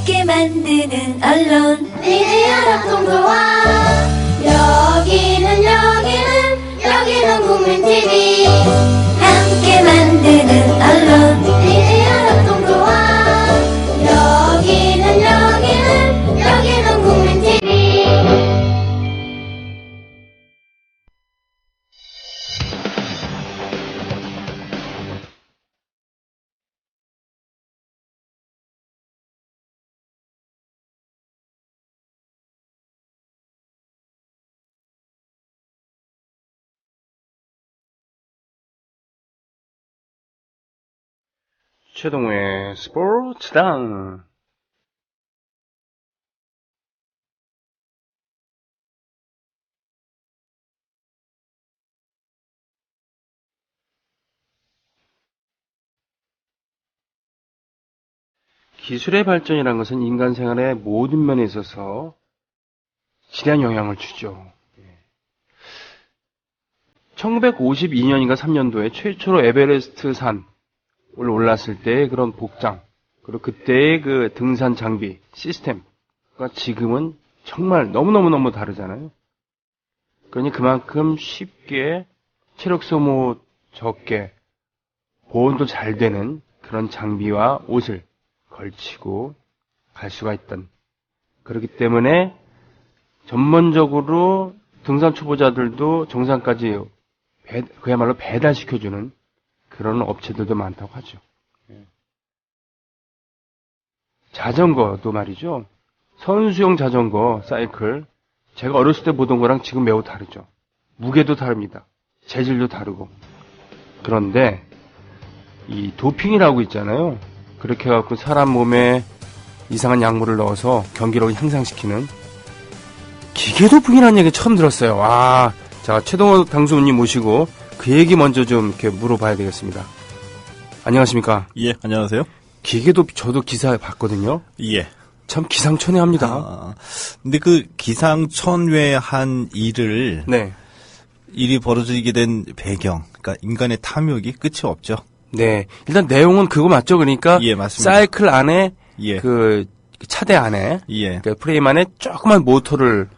함께 만드는 언론 미디어 협동조합. 여기는 국민TV. 함께 만드는 언론 미디어 협동조합. 여기는 국민TV. 최동호의 스포츠당. 기술의 발전이라는 것은 인간 생활의 모든 면에 있어서 지대한 영향을 주죠. 1952년인가 3년도에 최초로 에베레스트 산을 올랐을 때의 그런 복장, 그리고 그때의 그 등산 장비, 시스템과 지금은 정말 너무너무 다르잖아요. 그러니 그만큼 쉽게 체력 소모 적게 보온도 잘 되는 그런 장비와 옷을 걸치고 갈 수가 있던, 그렇기 때문에 전문적으로 등산 초보자들도 정상까지 그야말로 배달시켜주는 그런 업체들도 많다고 하죠. 자전거도 말이죠. 선수용 자전거, 사이클, 제가 어렸을 때 보던 거랑 지금 매우 다르죠. 무게도 다릅니다. 재질도 다르고. 그런데 이 도핑이라고 있잖아요. 그렇게 해갖고 사람 몸에 이상한 약물을 넣어서 경기력을 향상시키는 기계 도핑이라는 얘기 처음 들었어요. 와, 자, 최동호 당수님 모시고 그 얘기 먼저 좀 이렇게 물어봐야 되겠습니다. 안녕하십니까? 예, 안녕하세요. 기계 도핑, 저도 기사 봤거든요. 예. 참 기상천외합니다. 근데 그 기상천외한 일을, 네. 일이 벌어지게 된 배경, 그러니까 인간의 탐욕이 끝이 없죠. 네. 일단 내용은 그거 맞죠? 그러니까. 예, 맞습니다. 사이클 안에, 예. 그 차대 안에, 예. 그 프레임 안에 조그만 모터를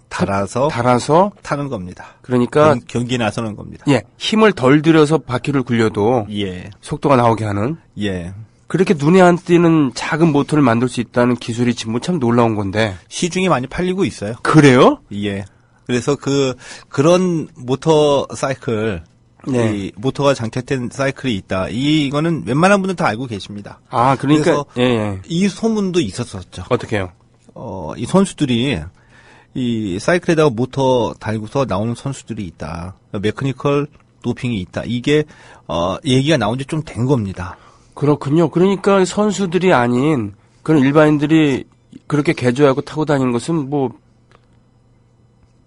달아서 타는 겁니다. 그러니까 경기에 나서는 겁니다. 예, 힘을 덜 들여서 바퀴를 굴려도 예. 속도가 나오게 하는, 예. 그렇게 눈에 안 띄는 작은 모터를 만들 수 있다는 기술이 지금 참 놀라운 건데. 시중에 많이 팔리고 있어요. 그래요? 예. 그래서 그런 모터 사이클, 네. 이 모터가 장착된 사이클이 있다. 이거는 웬만한 분들 다 알고 계십니다. 아, 그러니까, 그래서 예. 이 소문도 있었었죠. 어떻게요? 이 선수들이 이 사이클에다가 모터 달고서 나오는 선수들이 있다. 메커니컬 도핑이 있다. 이게 얘기가 나온 지 좀 된 겁니다. 그렇군요. 그러니까 선수들이 아닌 그런 일반인들이 그렇게 개조하고 타고 다니는 것은 뭐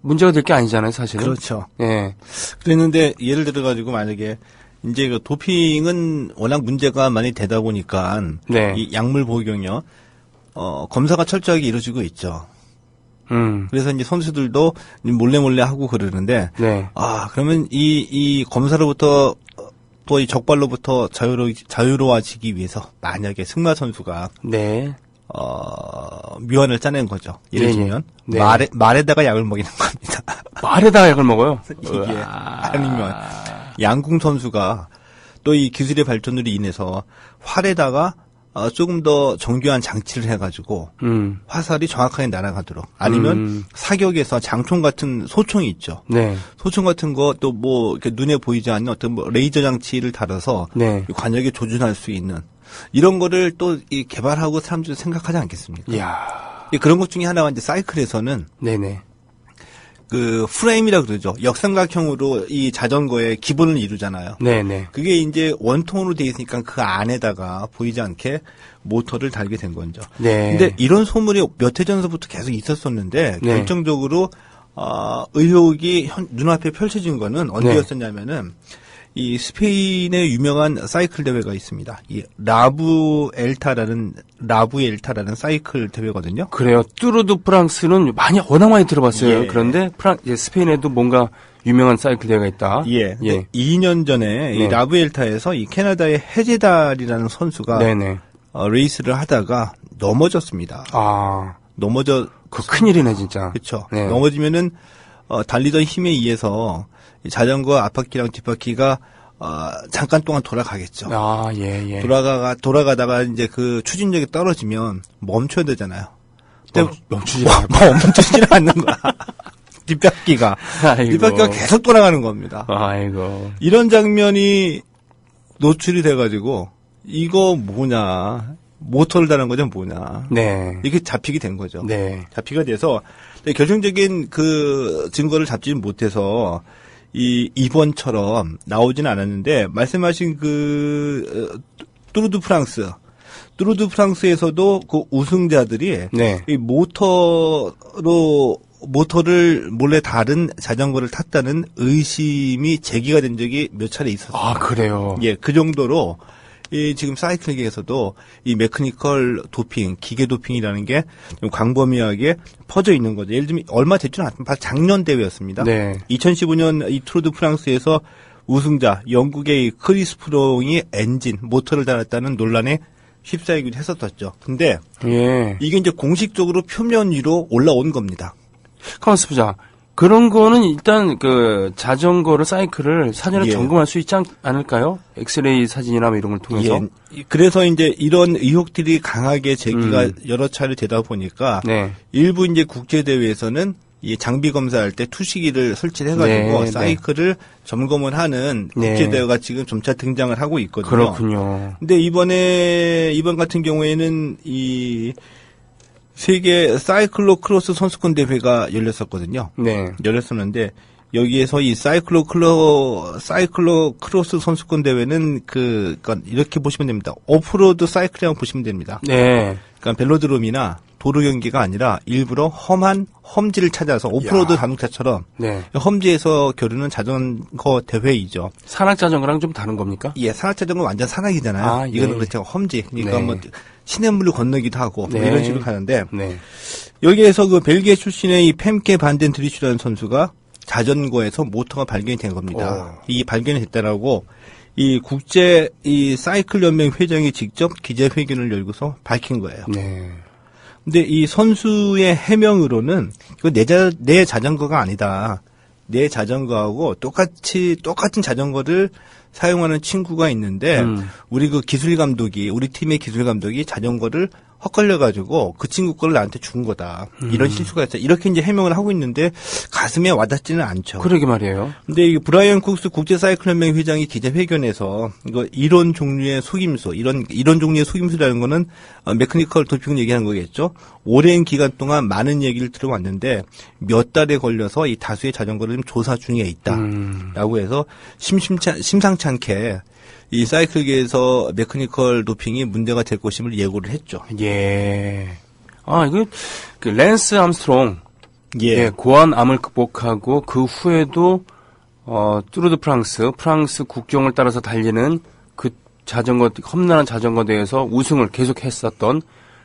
문제가 될 게 아니잖아요, 사실은. 그렇죠. 예. 그랬는데 예를 들어 가지고 만약에 이제 그 도핑은 워낙 문제가 많이 되다 보니까 네. 이 약물 복용요 검사가 철저하게 이루어지고 있죠. 그래서 이제 선수들도 몰래 하고 그러는데 네. 그러면 이 검사로부터 또 이 적발로부터 자유로워지기 위해서 만약에 승마 선수가 네. 묘안을 짜낸 거죠. 예를 네, 들면 네. 말에다가 약을 먹이는 겁니다. 말에다가 약을 먹어요? 이게 아니면 양궁 선수가 또 이 기술의 발전으로 인해서 활에다가 조금 더 정교한 장치를 해가지고 화살이 정확하게 날아가도록, 아니면 사격에서 장총 같은 소총이 있죠. 네. 소총 같은 거 또 뭐 이렇게 눈에 보이지 않는 어떤 뭐 레이저 장치를 달아서 네. 관역에 조준할 수 있는 이런 거를 또 이 개발하고 사람들이 생각하지 않겠습니까? 이야. 그런 것 중에 하나가 이제 사이클에서는 네네. 그 프레임이라 그러죠. 역삼각형으로 이 자전거의 기본을 이루잖아요. 네네. 그게 이제 원통으로 되어 있으니까 그 안에다가 보이지 않게 모터를 달게 된 거죠. 네. 근데 이런 소문이 몇 해 전서부터 계속 있었었는데 네. 결정적으로 의혹이 눈앞에 펼쳐진 거는 언제였었냐면은 이 스페인의 유명한 사이클 대회가 있습니다. 이 라부엘타라는 사이클 대회거든요. 그래요. 뚜르드 프랑스는 워낙 많이 들어봤어요. 예. 그런데 스페인에도 뭔가 유명한 사이클 대회가 있다. 예. 예. 2년 전에 이 네. 라부엘타에서 이 캐나다의 헤제달이라는 선수가 네네. 레이스를 하다가 넘어졌습니다. 그 큰일이네, 진짜. 그렇죠. 네. 넘어지면은 달리던 힘에 의해서 자전거 앞바퀴랑 뒷바퀴가 잠깐 동안 돌아가겠죠. 예. 돌아가다가 이제 그 추진력이 떨어지면 멈춰야 되잖아요. 멈추지는 않는 거야. 뒷바퀴가 계속 돌아가는 겁니다. 아이고. 이런 장면이 노출이 돼가지고 이거 뭐냐, 모터를 다는 거죠, 뭐냐. 네. 이게 잡히게 된 거죠. 네. 잡히게 돼서 결정적인 그 증거를 잡지 못해서 이번처럼 나오지는 않았는데, 말씀하신 뚜르 드 프랑스에서도 그 우승자들이 네. 이 모터를 몰래 다른 자전거를 탔다는 의심이 제기가 된 적이 몇 차례 있었어요. 그래요? 예, 그 정도로 지금 사이클계에서도 이 메커니컬 도핑, 기계 도핑이라는 게 좀 광범위하게 퍼져 있는 거죠. 예를 들면 얼마 됐지는 않지만 바로 작년 대회였습니다. 네. 2015년 이 투르 드 프랑스에서 우승자 영국의 크리스 프롱이 모터를 달았다는 논란에 휩싸이기도 했었죠. 근데 예. 이게 이제 공식적으로 표면 위로 올라온 겁니다. 가만있어 보자. 그런 거는 일단 그 자전거를 사이클을 사전에 예. 점검할 수 있지 않을까요? 엑스레이 사진이나 뭐 이런 걸 통해서. 예. 그래서 이제 이런 의혹들이 강하게 제기가 여러 차례 되다 보니까 네. 일부 이제 국제 대회에서는 이 장비 검사할 때 투시기를 설치를 해가지고 네, 사이클을 점검을 하는 네. 국제 대회가 지금 점차 등장을 하고 있거든요. 그렇군요. 근데 이번 같은 경우에는 이 세계 사이클로 크로스 선수권 대회가 열렸었거든요. 네. 열렸었는데 여기에서 이 사이클로 크로스 선수권 대회는 그러니까 이렇게 보시면 됩니다. 오프로드 사이클이라고 보시면 됩니다. 네. 그러니까 벨로드롬이나 도로 경기가 아니라 일부러 험한 험지를 찾아서 오프로드 자동차처럼 네. 험지에서 겨루는 자전거 대회이죠. 산악 자전거랑 좀 다른 겁니까? 예, 산악 자전거 완전 산악이잖아요. 예. 이거는 그렇죠. 험지. 그러니까 네. 뭐 시냇물을 건너기도 하고 뭐 네. 이런 식으로 가는데 네. 여기에서 그 벨기에 출신의 이 펨케 반덴 드리슈라는 선수가 자전거에서 모터가 발견이 된 겁니다. 이 발견이 됐다라고 이 국제 이 사이클 연맹 회장이 직접 기자회견을 열고서 밝힌 거예요. 네. 근데 이 선수의 해명으로는 그 내 자전거가 아니다. 내 자전거하고 똑같은 자전거를 사용하는 친구가 있는데 우리 팀의 기술 감독이 자전거를 헛걸려가지고 그 친구 거를 나한테 준 거다. 이런 실수가 있어. 이렇게 이제 해명을 하고 있는데 가슴에 와닿지는 않죠. 그러게 말이에요. 근데 이 브라이언 쿡스 국제 사이클 연맹 회장이 기자회견에서 이런 종류의 속임수, 이런 종류의 속임수라는 거는 메커니컬 도핑 얘기하는 거겠죠. 오랜 기간 동안 많은 얘기를 들어왔는데 몇 달에 걸려서 이 다수의 자전거를 좀 조사 중에 있다라고 해서 심상치 않게 이 사이클계에서 메커니컬 도핑이 문제가 될 것임을 예고를 했죠. 예. 이거 그 랜스 암스트롱. 예. 고환암을 극복하고 그 후에도 뚜르 드 프랑스 국경을 따라서 달리는 그 험난한 자전거 대회에서 우승을 계속했었던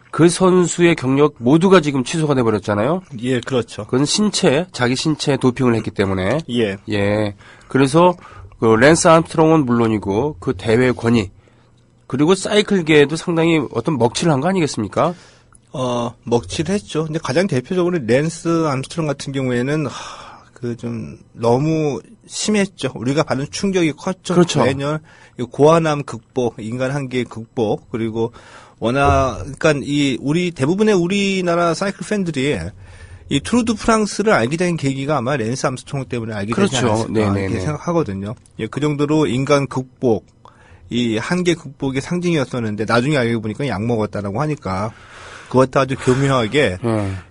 그 선수의 경력 모두가 지금 취소가 돼 버렸잖아요. 예, 그렇죠. 그건 자기 신체에 도핑을 했기 때문에. 예. 예. 그래서 그 랜스 암스트롱은 물론이고 그 대회 권위 그리고 사이클계에도 상당히 어떤 먹칠을 한 거 아니겠습니까? 먹칠을 했죠. 근데 가장 대표적으로 랜스 암스트롱 같은 경우에는 좀 너무 심했죠. 우리가 받은 충격이 컸죠. 그렇죠. 매년 고환암 극복, 인간 한계 극복, 그리고 워낙 그러니까 대부분의 우리나라 사이클 팬들이 이 투르 드 프랑스를 알게 된 계기가 아마 랜스 암스트롱 때문에 알게 되지 않았을까 이렇게 생각하거든요. 예, 그 정도로 인간 극복, 이 한계 극복의 상징이었었는데 나중에 알고 보니까 약 먹었다라고 하니까 그것도 아주 교묘하게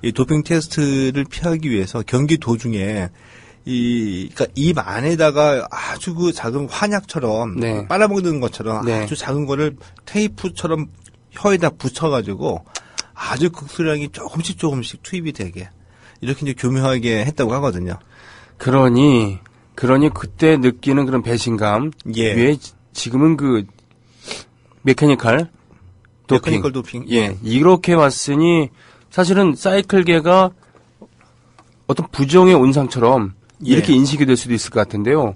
이 도핑 테스트를 피하기 위해서 경기 도중에 그러니까 입 안에다가 아주 그 작은 환약처럼 빨아먹는 것처럼 아주 작은 거를 테이프처럼 혀에다 붙여가지고 아주 극소량이 조금씩 투입이 되게 이렇게 이제 교묘하게 했다고 하거든요. 그러니 그때 느끼는 그런 배신감 왜 지금은 그 메커니컬 도핑. 예. 이렇게 왔으니 사실은 사이클계가 어떤 부정의 온상처럼 이렇게 인식이 될 수도 있을 것 같은데요.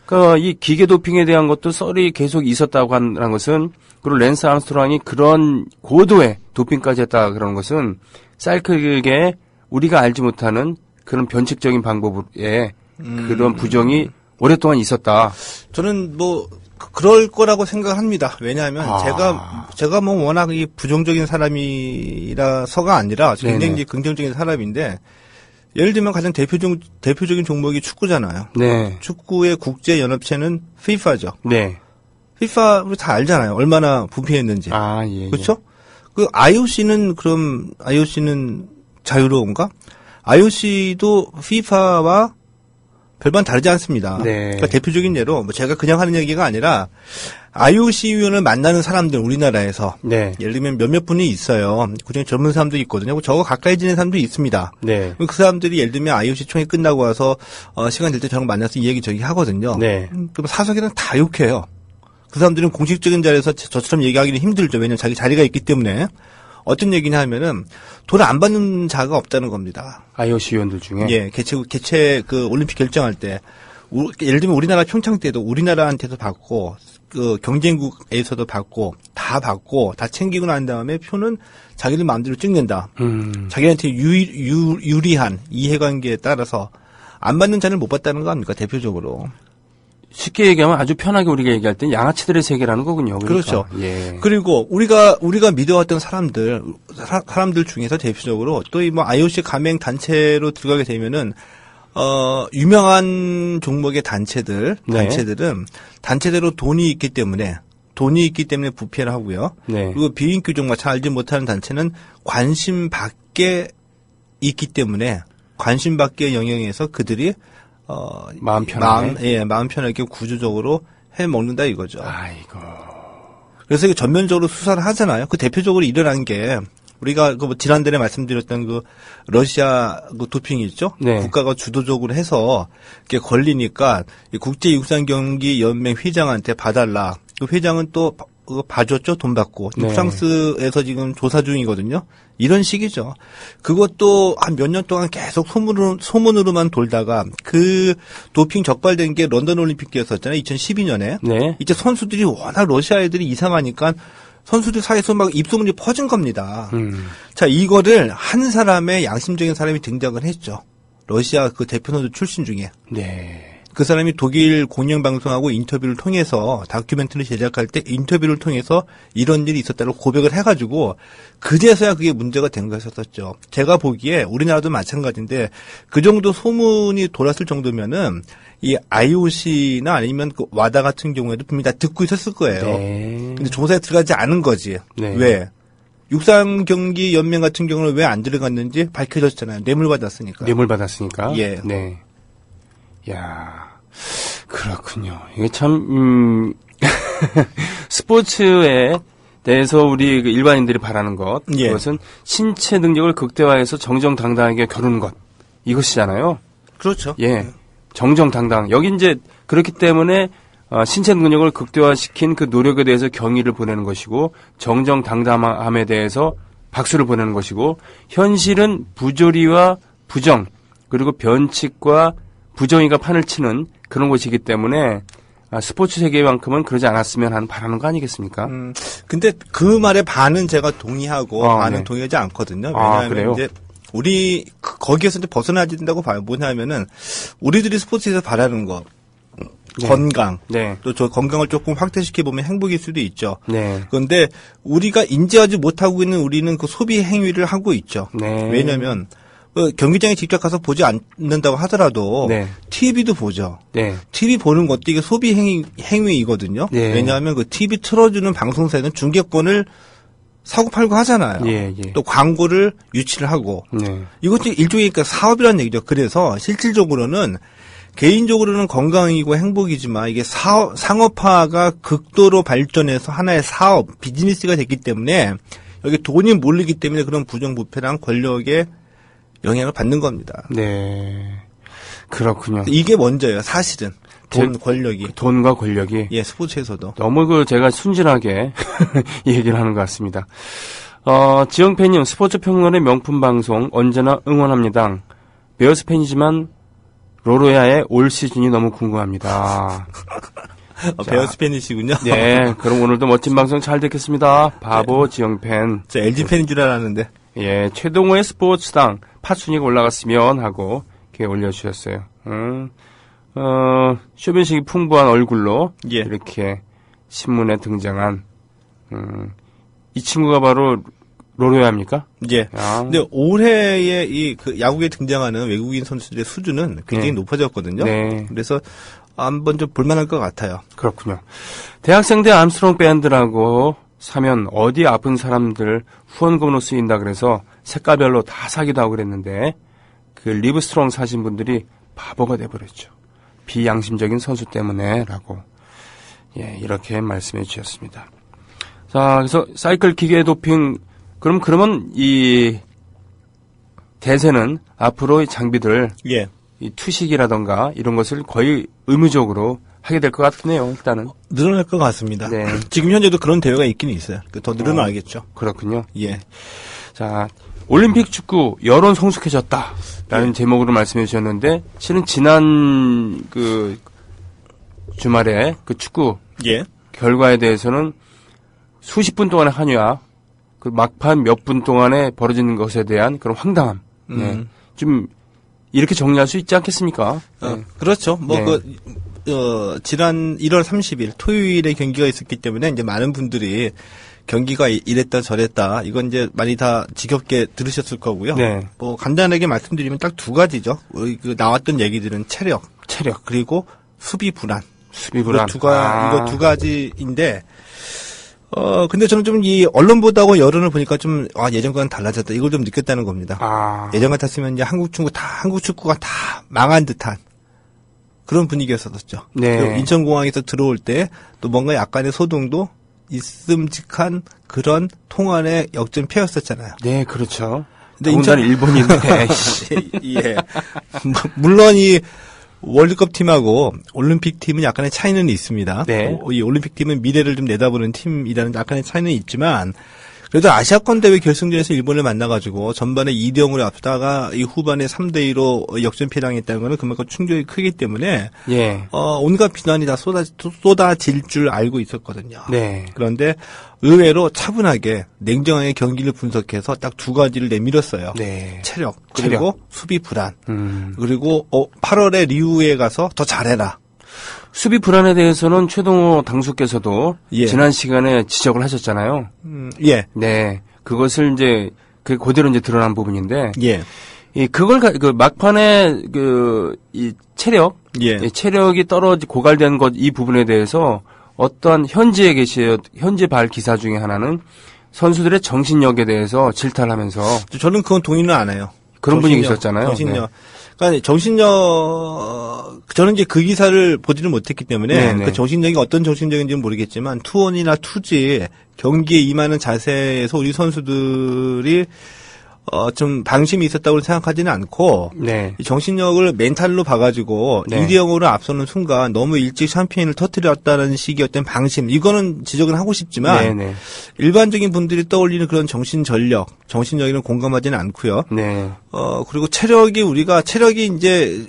그러니까 이 기계 도핑에 대한 것도 썰이 계속 있었다고 하는 것은, 그리고 랜스 암스트롱이 그런 고도의 도핑까지 했다 그러는 것은 사이클계에 우리가 알지 못하는 그런 변칙적인 방법의 그런 부정이 오랫동안 있었다. 저는 뭐 그럴 거라고 생각합니다. 왜냐하면 제가 뭐 워낙 이 부정적인 사람이라서가 아니라 굉장히 이제 긍정적인 사람인데, 예를 들면 가장 대표적인 종목이 축구잖아요. 네. 축구의 국제 연합체는 FIFA죠. 네. FIFA 우리 다 알잖아요. 얼마나 부패했는지. 예. 그렇죠? 그 IOC는 자유로운가? IOC도 FIFA와 별반 다르지 않습니다. 네. 그러니까 대표적인 예로 뭐 제가 그냥 하는 얘기가 아니라 IOC 위원을 만나는 사람들 우리나라에서 네. 예를 들면 몇몇 분이 있어요. 그중에 젊은 사람도 있거든요. 저거 가까이 지낸 사람도 있습니다. 네. 그 사람들이 예를 들면 IOC 총회 끝나고 와서 시간 될 때 저랑 만나서 이 얘기 저기 하거든요. 네. 그럼 사석에는 다 욕해요. 그 사람들은 공식적인 자리에서 저처럼 얘기하기는 힘들죠. 왜냐면 자기 자리가 있기 때문에. 어떤 얘기냐 하면은 돈 안 받는 자가 없다는 겁니다. IOC 위원들 중에. 예, 개최 그 올림픽 결정할 때 예를 들면 우리나라 평창 때도 우리나라한테도 받고 그 경쟁국에서도 받고 다 챙기고 난 다음에 표는 자기들 마음대로 찍는다. 자기한테 유리한 이해관계에 따라서 안 받는 자를 못 받다는 거 아닙니까? 대표적으로. 쉽게 얘기하면 아주 편하게 우리가 얘기할 때 양아치들의 세계라는 거군요. 그러니까. 그렇죠. 예. 그리고 우리가 믿어왔던 사람들 중에서 대표적으로 또 이 뭐 IOC 가맹 단체로 들어가게 되면은 유명한 종목의 단체들은 단체대로 돈이 있기 때문에 부패를 하고요. 네. 그리고 비인기 종목 잘 알지 못하는 단체는 관심 밖에 있기 때문에 관심 밖의 영역에서 그들이 마음 편하게. 마음 편하게 구조적으로 해 먹는다 이거죠. 아이고. 그래서 이게 전면적으로 수사를 하잖아요. 그 대표적으로 일어난 게 우리가 그 지난달에 말씀드렸던 그 러시아 그 도핑이 있죠. 네. 국가가 주도적으로 해서 이렇게 걸리니까 국제 육상 경기 연맹 회장한테 봐달라. 그 회장은 또 봐줬죠. 돈 받고. 네. 프랑스에서 지금 조사 중이거든요. 이런 식이죠. 그것도 한 몇 년 동안 계속 소문으로만 돌다가 그 도핑 적발된 게 런던 올림픽 때였었잖아요. 2012년에. 네. 이제 선수들이 워낙 러시아 애들이 이상하니까 선수들 사이에서 막 입소문이 퍼진 겁니다. 자, 이거를 한 사람의 양심적인 사람이 등장을 했죠. 러시아 그 대표 선수 출신 중에. 네. 그 사람이 독일 공영방송하고 인터뷰를 통해서 다큐멘터리 제작할 때 인터뷰를 통해서 이런 일이 있었다고 고백을 해가지고 그제서야 그게 문제가 된 것이었었죠. 제가 보기에 우리나라도 마찬가지인데 그 정도 소문이 돌았을 정도면은 이 IOC나 아니면 그 와다 같은 경우에도 분명히 다 듣고 있었을 거예요. 네. 근데 조사에 들어가지 않은 거지. 네. 왜? 육상경기 연맹 같은 경우는 왜 안 들어갔는지 밝혀졌잖아요. 뇌물 받았으니까. 뇌물 받았으니까. 예. 네. 야, 그렇군요. 이게 참 스포츠에 대해서 우리 그 일반인들이 바라는 것, 예. 그것은 신체 능력을 극대화해서 정정당당하게 겨루는 것, 이것이잖아요. 그렇죠. 예, 정정당당. 여기 이제 그렇기 때문에 신체 능력을 극대화시킨 그 노력에 대해서 경의를 보내는 것이고, 정정당당함에 대해서 박수를 보내는 것이고, 현실은 부조리와 부정, 그리고 변칙과 부정의가 판을 치는 그런 곳이기 때문에 스포츠 세계만큼은 그러지 않았으면 하는 바라는 거 아니겠습니까? 근데 그 말에 반은 제가 동의하고 반은 네. 동의하지 않거든요. 왜냐하면 그래요? 이제 우리 거기에서 이제 벗어나야 된다고 봐요. 뭐냐면은 우리들이 스포츠에서 바라는 거 네. 건강 네. 또 저 건강을 조금 확대시켜 보면 행복일 수도 있죠. 네. 그런데 우리가 인지하지 못하고 있는 우리는 그 소비 행위를 하고 있죠. 네. 왜냐하면 경기장에 직접 가서 보지 않는다고 하더라도 네. TV도 보죠. 네. TV 보는 것도 이게 소비 행위이거든요. 네. 왜냐하면 그 TV 틀어주는 방송사에는 중계권을 사고 팔고 하잖아요. 예, 예. 또 광고를 유치를 하고. 네. 이것도 일종의 그러니까 사업이라는 얘기죠. 그래서 실질적으로는 개인적으로는 건강이고 행복이지만 이게 상업화가 극도로 발전해서 하나의 사업, 비즈니스가 됐기 때문에 여기 돈이 몰리기 때문에 그런 부정부패랑 권력의 영향을 받는 겁니다. 네. 그렇군요. 이게 먼저예요, 사실은. 권력이. 돈과 권력이. 예, 스포츠에서도. 너무 제가 순진하게 얘기를 하는 것 같습니다. 지영팬님, 스포츠 평론의 명품 방송 언제나 응원합니다. 베어스 팬이지만 로로야의 올 시즌이 너무 궁금합니다. 베어 스페니시군요. 네, 그럼 오늘도 멋진 방송 잘 듣겠습니다. 바보 지영팬. 저 LG 팬인 줄 알았는데. 예, 최동호의 스포츠당 팟순위가 올라갔으면 하고 이렇게 올려주셨어요. 쇼빈식이 풍부한 얼굴로 예. 이렇게 신문에 등장한 이 친구가 바로 로로야입니까? 예. 아. 근데 올해의 그 야구에 등장하는 외국인 선수들의 수준은 굉장히 네. 높아졌거든요. 네. 그래서 한번 좀 볼만할 것 같아요. 그렇군요. 대학생들 암스트롱 밴드라고 사면 어디 아픈 사람들 후원금으로 쓰인다 그래서 색깔별로 다 사기도 하고 그랬는데 그 리브스트롱 사신 분들이 바보가 돼버렸죠. 비양심적인 선수 때문에라고 예 이렇게 말씀해 주셨습니다. 자 그래서 사이클 기계 도핑 그러면 이 대세는 앞으로 이 장비들 예. 이 투식이라던가 이런 것을 거의 의무적으로 하게 될 것 같네요. 일단은 늘어날 것 같습니다. 네. 지금 현재도 그런 대회가 있긴 있어요. 더 늘어나겠죠. 그렇군요. 예. 자 올림픽 축구 여론 성숙해졌다라는 제목으로 말씀해 주셨는데 실은 지난 그 주말에 그 축구 예. 결과에 대해서는 수십 분 동안의 한유와 그 막판 몇 분 동안에 벌어지는 것에 대한 그런 황당함. 네. 좀 이렇게 정리할 수 있지 않겠습니까? 네. 그렇죠. 뭐, 네. 지난 1월 30일 토요일에 경기가 있었기 때문에 이제 많은 분들이 경기가 이랬다 저랬다. 이건 이제 많이 다 지겹게 들으셨을 거고요. 네. 뭐, 간단하게 말씀드리면 딱 두 가지죠. 그 나왔던 얘기들은 체력, 그리고 수비 불안. 이거 두 가지인데, 근데 저는 좀 이 언론보다고 여론을 보니까 좀, 예전과는 달라졌다. 이걸 좀 느꼈다는 겁니다. 예전 같았으면 이제 한국 축구가 다 망한 듯한 그런 분위기였었죠. 네. 그리고 인천공항에서 들어올 때 또 뭔가 약간의 소동도 있음직한 그런 통안의 역전패였었잖아요. 네, 그렇죠. 근데 더군다나 일본인데. 예. 물론 이 월드컵 팀하고 올림픽 팀은 약간의 차이는 있습니다. 네. 이 올림픽 팀은 미래를 좀 내다보는 팀이라는 약간의 차이는 있지만 그래도 아시아권 대회 결승전에서 일본을 만나가지고 전반에 2대0으로 앞서다가 이 후반에 3대2로 역전패당했다는 것은 그만큼 충격이 크기 때문에 예. 온갖 비난이 다 쏟아질 줄 알고 있었거든요. 네. 그런데 의외로 차분하게 냉정하게 경기를 분석해서 딱 두 가지를 내밀었어요. 네. 체력 그리고 수비 불안 그리고 8월에 리우에 가서 더 잘해라. 수비 불안에 대해서는 최동호 당수께서도 예. 지난 시간에 지적을 하셨잖아요. 예. 네. 그것을 이제 그 그대로 이제 드러난 부분인데 예. 이 그걸 그 막판에 이 체력 예. 이 체력이 고갈된 것 이 부분에 대해서 어떠한 현지에 현지 발 기사 중에 하나는 선수들의 정신력에 대해서 질타를 하면서 저는 그건 동의는 안 해요. 그런 분이 계셨잖아요. 정신력. 네. 그러니까 정신력 저는 이제 그 기사를 보지는 못했기 때문에 네네. 그 정신력이 어떤 정신력인지는 모르겠지만 투혼이나 투지 경기에 임하는 자세에서 우리 선수들이 좀 방심이 있었다고 생각하지는 않고 네. 이 정신력을 멘탈로 봐가지고 네. 2대0으로 앞서는 순간 너무 일찍 샴페인을 터뜨렸다는 식의 어떤 방심 이거는 지적은 하고 싶지만 네네. 일반적인 분들이 떠올리는 그런 정신력에는 공감하지는 않고요. 네. 그리고 체력이 이제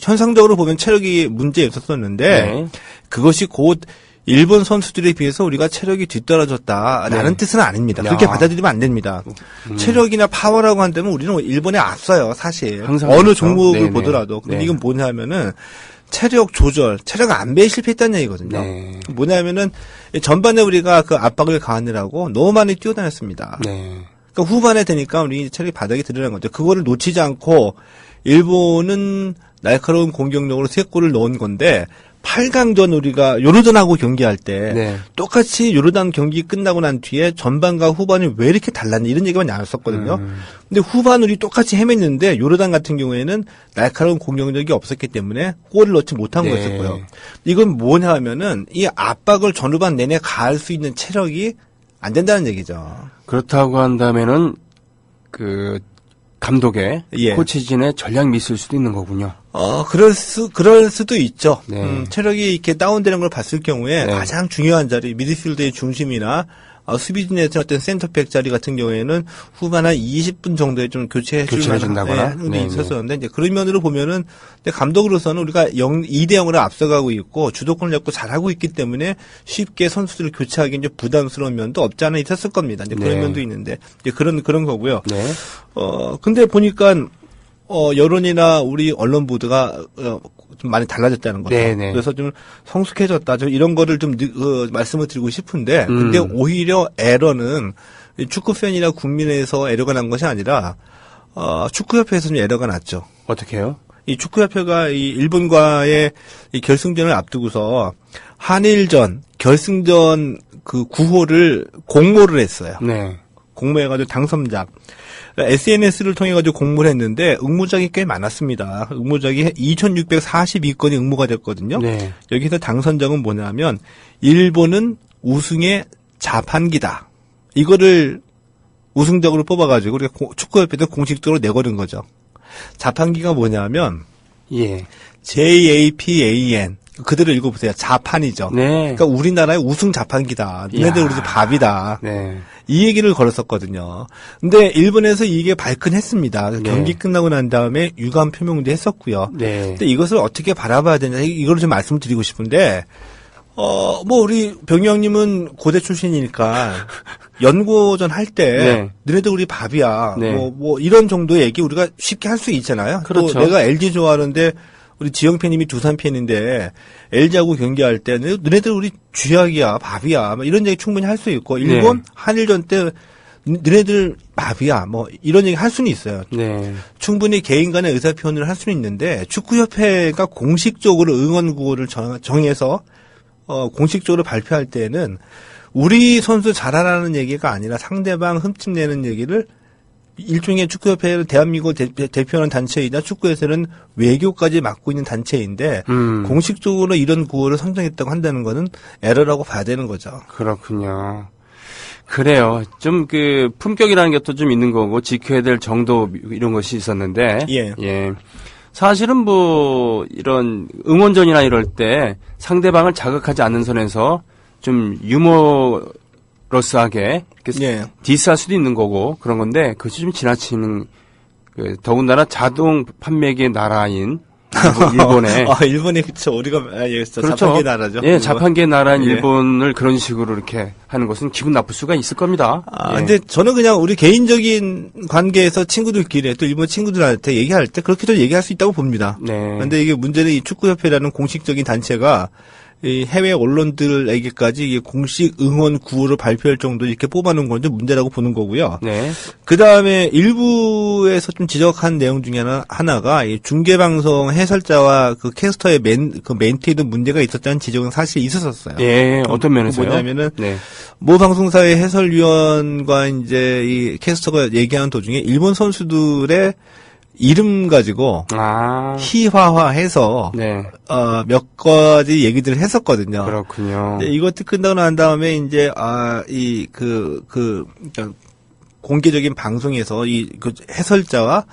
현상적으로 보면 체력이 문제였었는데 네. 그것이 곧 일본 선수들에 비해서 우리가 체력이 뒤떨어졌다라는 네. 뜻은 아닙니다. 그렇게 받아들이면 안 됩니다. 체력이나 파워라고 한다면 우리는 일본에 앞서요, 사실. 항상 어느 그렇죠. 종목을 네네. 보더라도. 근데 네. 이건 뭐냐면은 체력 조절, 체력 안배에 실패했다는 얘기거든요. 네. 뭐냐면은 전반에 우리가 그 압박을 가하느라고 너무 많이 뛰어다녔습니다. 네. 그러니까 후반에 되니까 우리 체력이 바닥에 드러난 거죠. 그거를 놓치지 않고 일본은 날카로운 공격력으로 3골을 넣은 건데 8강전 우리가 요르단하고 경기할 때 네. 똑같이 요르단 경기 끝나고 난 뒤에 전반과 후반이 왜 이렇게 달랐냐 이런 얘기만 나왔었거든요. 근데 후반 우리 똑같이 헤맸는데 요르단 같은 경우에는 날카로운 공격력이 없었기 때문에 골을 넣지 못한 네. 거였었고요. 이건 뭐냐 하면은 이 압박을 전후반 내내 가할 수 있는 체력이 안 된다는 얘기죠. 그렇다고 한다면은 그 감독의 예. 코치진의 전략 미스일 수도 있는 거군요. 그럴 수도 있죠. 네. 체력이 이렇게 다운되는 걸 봤을 경우에 네. 가장 중요한 자리, 미드필드의 중심이나, 수비진에서 어떤 센터백 자리 같은 경우에는 후반 한 20분 정도에 좀 교체해준다거나 네, 있었었는데 이제 그런 면으로 보면은 감독으로서는 우리가 2대 0으로 앞서가고 있고 주도권을 잡고 잘하고 있기 때문에 쉽게 선수들을 교체하기 이제 부담스러운 면도 없지 않아 있었을 겁니다. 이제 그런 면도 있는데 이제 그런 거고요. 네. 근데 보니까 여론이나 우리 언론 보도가 좀 많이 달라졌다는 거죠. 네네. 그래서 좀 성숙해졌다. 좀 이런 거를 좀 말씀을 드리고 싶은데, 근데 오히려 에러는 축구 팬이나 국민에서 에러가 난 것이 아니라 축구협회에서 좀 에러가 났죠. 어떻게요? 이 축구협회가 이 일본과의 이 결승전을 앞두고서 한일전 결승전 그 구호를 공모를 했어요. 네. 공모해가지고 당첨작. SNS를 통해가지고 공모를 했는데 응모작이 꽤 많았습니다. 응모작이 2,642건이 응모가 됐거든요. 네. 여기서 당선작은 뭐냐면 일본은 우승의 자판기다. 이거를 우승작으로 뽑아가지고 우리가 축구협회도 공식적으로 내거는 거죠. 자판기가 뭐냐면 예. JAPAN 그대로 읽어보세요. 자판이죠. 네. 그러니까 우리나라의 우승 자판기다. 너네들 우리 집 밥이다. 네. 이 얘기를 걸었었거든요. 근데 일본에서 이게 발끈했습니다. 경기 끝나고 난 다음에 유감 표명도 했었고요. 네. 근데 이것을 어떻게 바라봐야 되냐 이걸 좀 말씀드리고 싶은데 뭐 우리 병영님은 고대 출신이니까 연고전 할 때 네. 너네들 우리 밥이야. 네. 뭐 이런 정도의 얘기 우리가 쉽게 할 수 있잖아요. 그렇죠. 또 내가 LG 좋아하는데 우리 지영 팬님이 두산 팬인데 LG하고 경기할 때 너네들 우리 쥐약이야, 밥이야, 뭐 이런 얘기 충분히 할 수 있고 일본 네. 한일전 때 너네들 밥이야, 뭐 이런 얘기 할 수는 있어요. 네. 충분히 개인 간의 의사 표현을 할 수는 있는데 축구협회가 공식적으로 응원 구호를 정해서 공식적으로 발표할 때는 우리 선수 잘하라는 얘기가 아니라 상대방 흠집내는 얘기를 일종의 축구협회를 대한민국을 대표하는 단체이자 축구에서는 외교까지 맡고 있는 단체인데 공식적으로 이런 구호를 선정했다고 한다는 것은 에러라고 봐야 되는 거죠. 그렇군요. 그래요. 좀 그 품격이라는 게 또 좀 있는 거고 지켜야 될 정도 이런 것이 있었는데 예. 사실은 뭐 이런 응원전이나 이럴 때 상대방을 자극하지 않는 선에서 좀 유머러스하게 예. 디스할 수도 있는 거고 그런 건데 그것이 좀 지나치는 더군다나 자동 판매기의 나라인 일본에 일본에 그렇죠. 우리가 그렇죠. 자판기 나라죠. 예, 자판기의 나라인 예. 일본을 그런 식으로 이렇게 하는 것은 기분 나쁠 수가 있을 겁니다. 예. 근데 저는 그냥 우리 개인적인 관계에서 친구들끼리 또 일본 친구들한테 얘기할 때 그렇게도 얘기할 수 있다고 봅니다. 네. 근데 이게 문제는 이 축구협회라는 공식적인 단체가 이 해외 언론들에게까지 이게 공식 응원 구호를 발표할 정도 이렇게 뽑아놓은 건 좀 문제라고 보는 거고요. 네. 그 다음에 일부에서 좀 지적한 내용 중에 하나가 이 중계방송 해설자와 그 캐스터의 멘트에도 문제가 있었다는 지적은 사실 있었어요. 예, 어떤 면에서요? 뭐냐면은 네. 모 방송사의 해설위원과 이제 이 캐스터가 얘기하는 도중에 일본 선수들의 이름 가지고 희화화해서 네. 몇 가지 얘기들을 했었거든요. 그렇군요. 이것도 끝나고 난 다음에 이제 그러니까 공개적인 방송에서 그 해설자와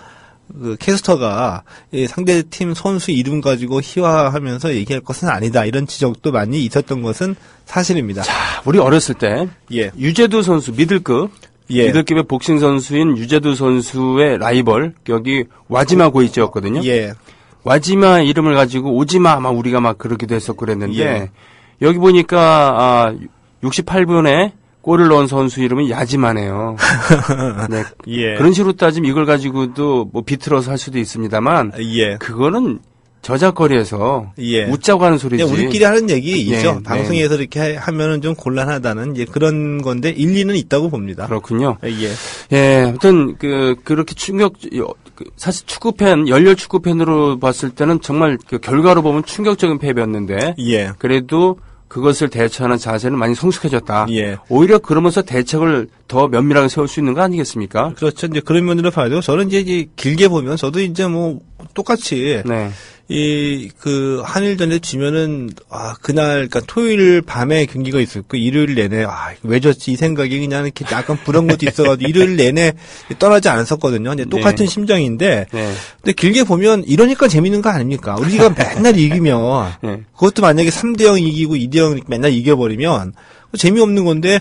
그 캐스터가 이 상대 팀 선수 이름 가지고 희화하면서 얘기할 것은 아니다. 이런 지적도 많이 있었던 것은 사실입니다. 자, 우리 어렸을 때 예. 유재두 선수 미들급 예. 미들급의 복싱 선수인 유재두 선수의 라이벌 여기 와지마 고이치였거든요. 예. 와지마 이름을 가지고 오지마 막 우리가 막 그러기도 했었고 그랬는데 예. 여기 보니까 68분에 골을 넣은 선수 이름은 야지마네요. 네. 예. 그런 식으로 따지면 이걸 가지고도 뭐 비틀어서 할 수도 있습니다만 예. 그거는 저작거리에서 예. 웃자고 하는 소리지. 그냥 우리끼리 하는 얘기이죠. 네, 방송에서 이렇게 하면은 좀 곤란하다는 이제 그런 건데 일리는 있다고 봅니다. 그렇군요. 예. 예, 아무튼 그렇게 사실 축구팬 열렬 축구팬으로 봤을 때는 정말 그 결과로 보면 충격적인 패배였는데 예. 그래도 그것을 대처하는 자세는 많이 성숙해졌다. 예. 오히려 그러면서 대책을 더 면밀하게 세울 수 있는 거 아니겠습니까? 그렇죠. 이제 그런 면으로 봐도 저는 이제 길게 보면 저도 이제 뭐 똑같이 네. 그 한일전에 지면은 그날 그러니까 토요일 밤에 경기가 있었고 일요일 내내 왜 졌지 이 생각이 그냥 이렇게 약간 불안 것도 있어가지고 일요일 내내 떠나지 않았었거든요. 근데 똑같은 네. 심정인데 네. 근데 길게 보면 이러니까 재밌는 거 아닙니까? 우리가 맨날 이기면 네. 그것도 만약에 3대0 이기고 2대0 맨날 이겨버리면 재미없는 건데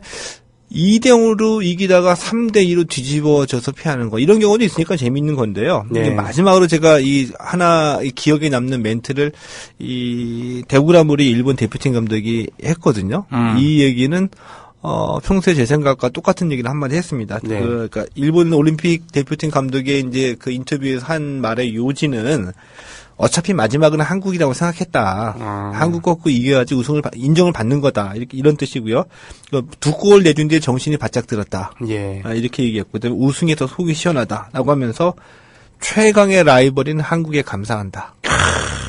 2대0으로 이기다가 3대2로 뒤집어져서 패하는 거. 이런 경우도 있으니까 재밌는 건데요. 네. 이게 마지막으로 제가 이 기억에 남는 멘트를 이 데구라모리 일본 대표팀 감독이 했거든요. 이 얘기는 평소에 제 생각과 똑같은 얘기를 한마디 했습니다. 네. 그러니까 일본 올림픽 대표팀 감독의 이제 그 인터뷰에서 한 말의 요지는 어차피 마지막은 한국이라고 생각했다. 한국 꺾고 이겨야지 우승을 인정을 받는 거다. 이런 뜻이고요. 두 골 내준 뒤에 정신이 바짝 들었다. 예. 이렇게 얘기했고, 그다음에 우승해서 속이 시원하다라고 하면서 최강의 라이벌인 한국에 감사한다.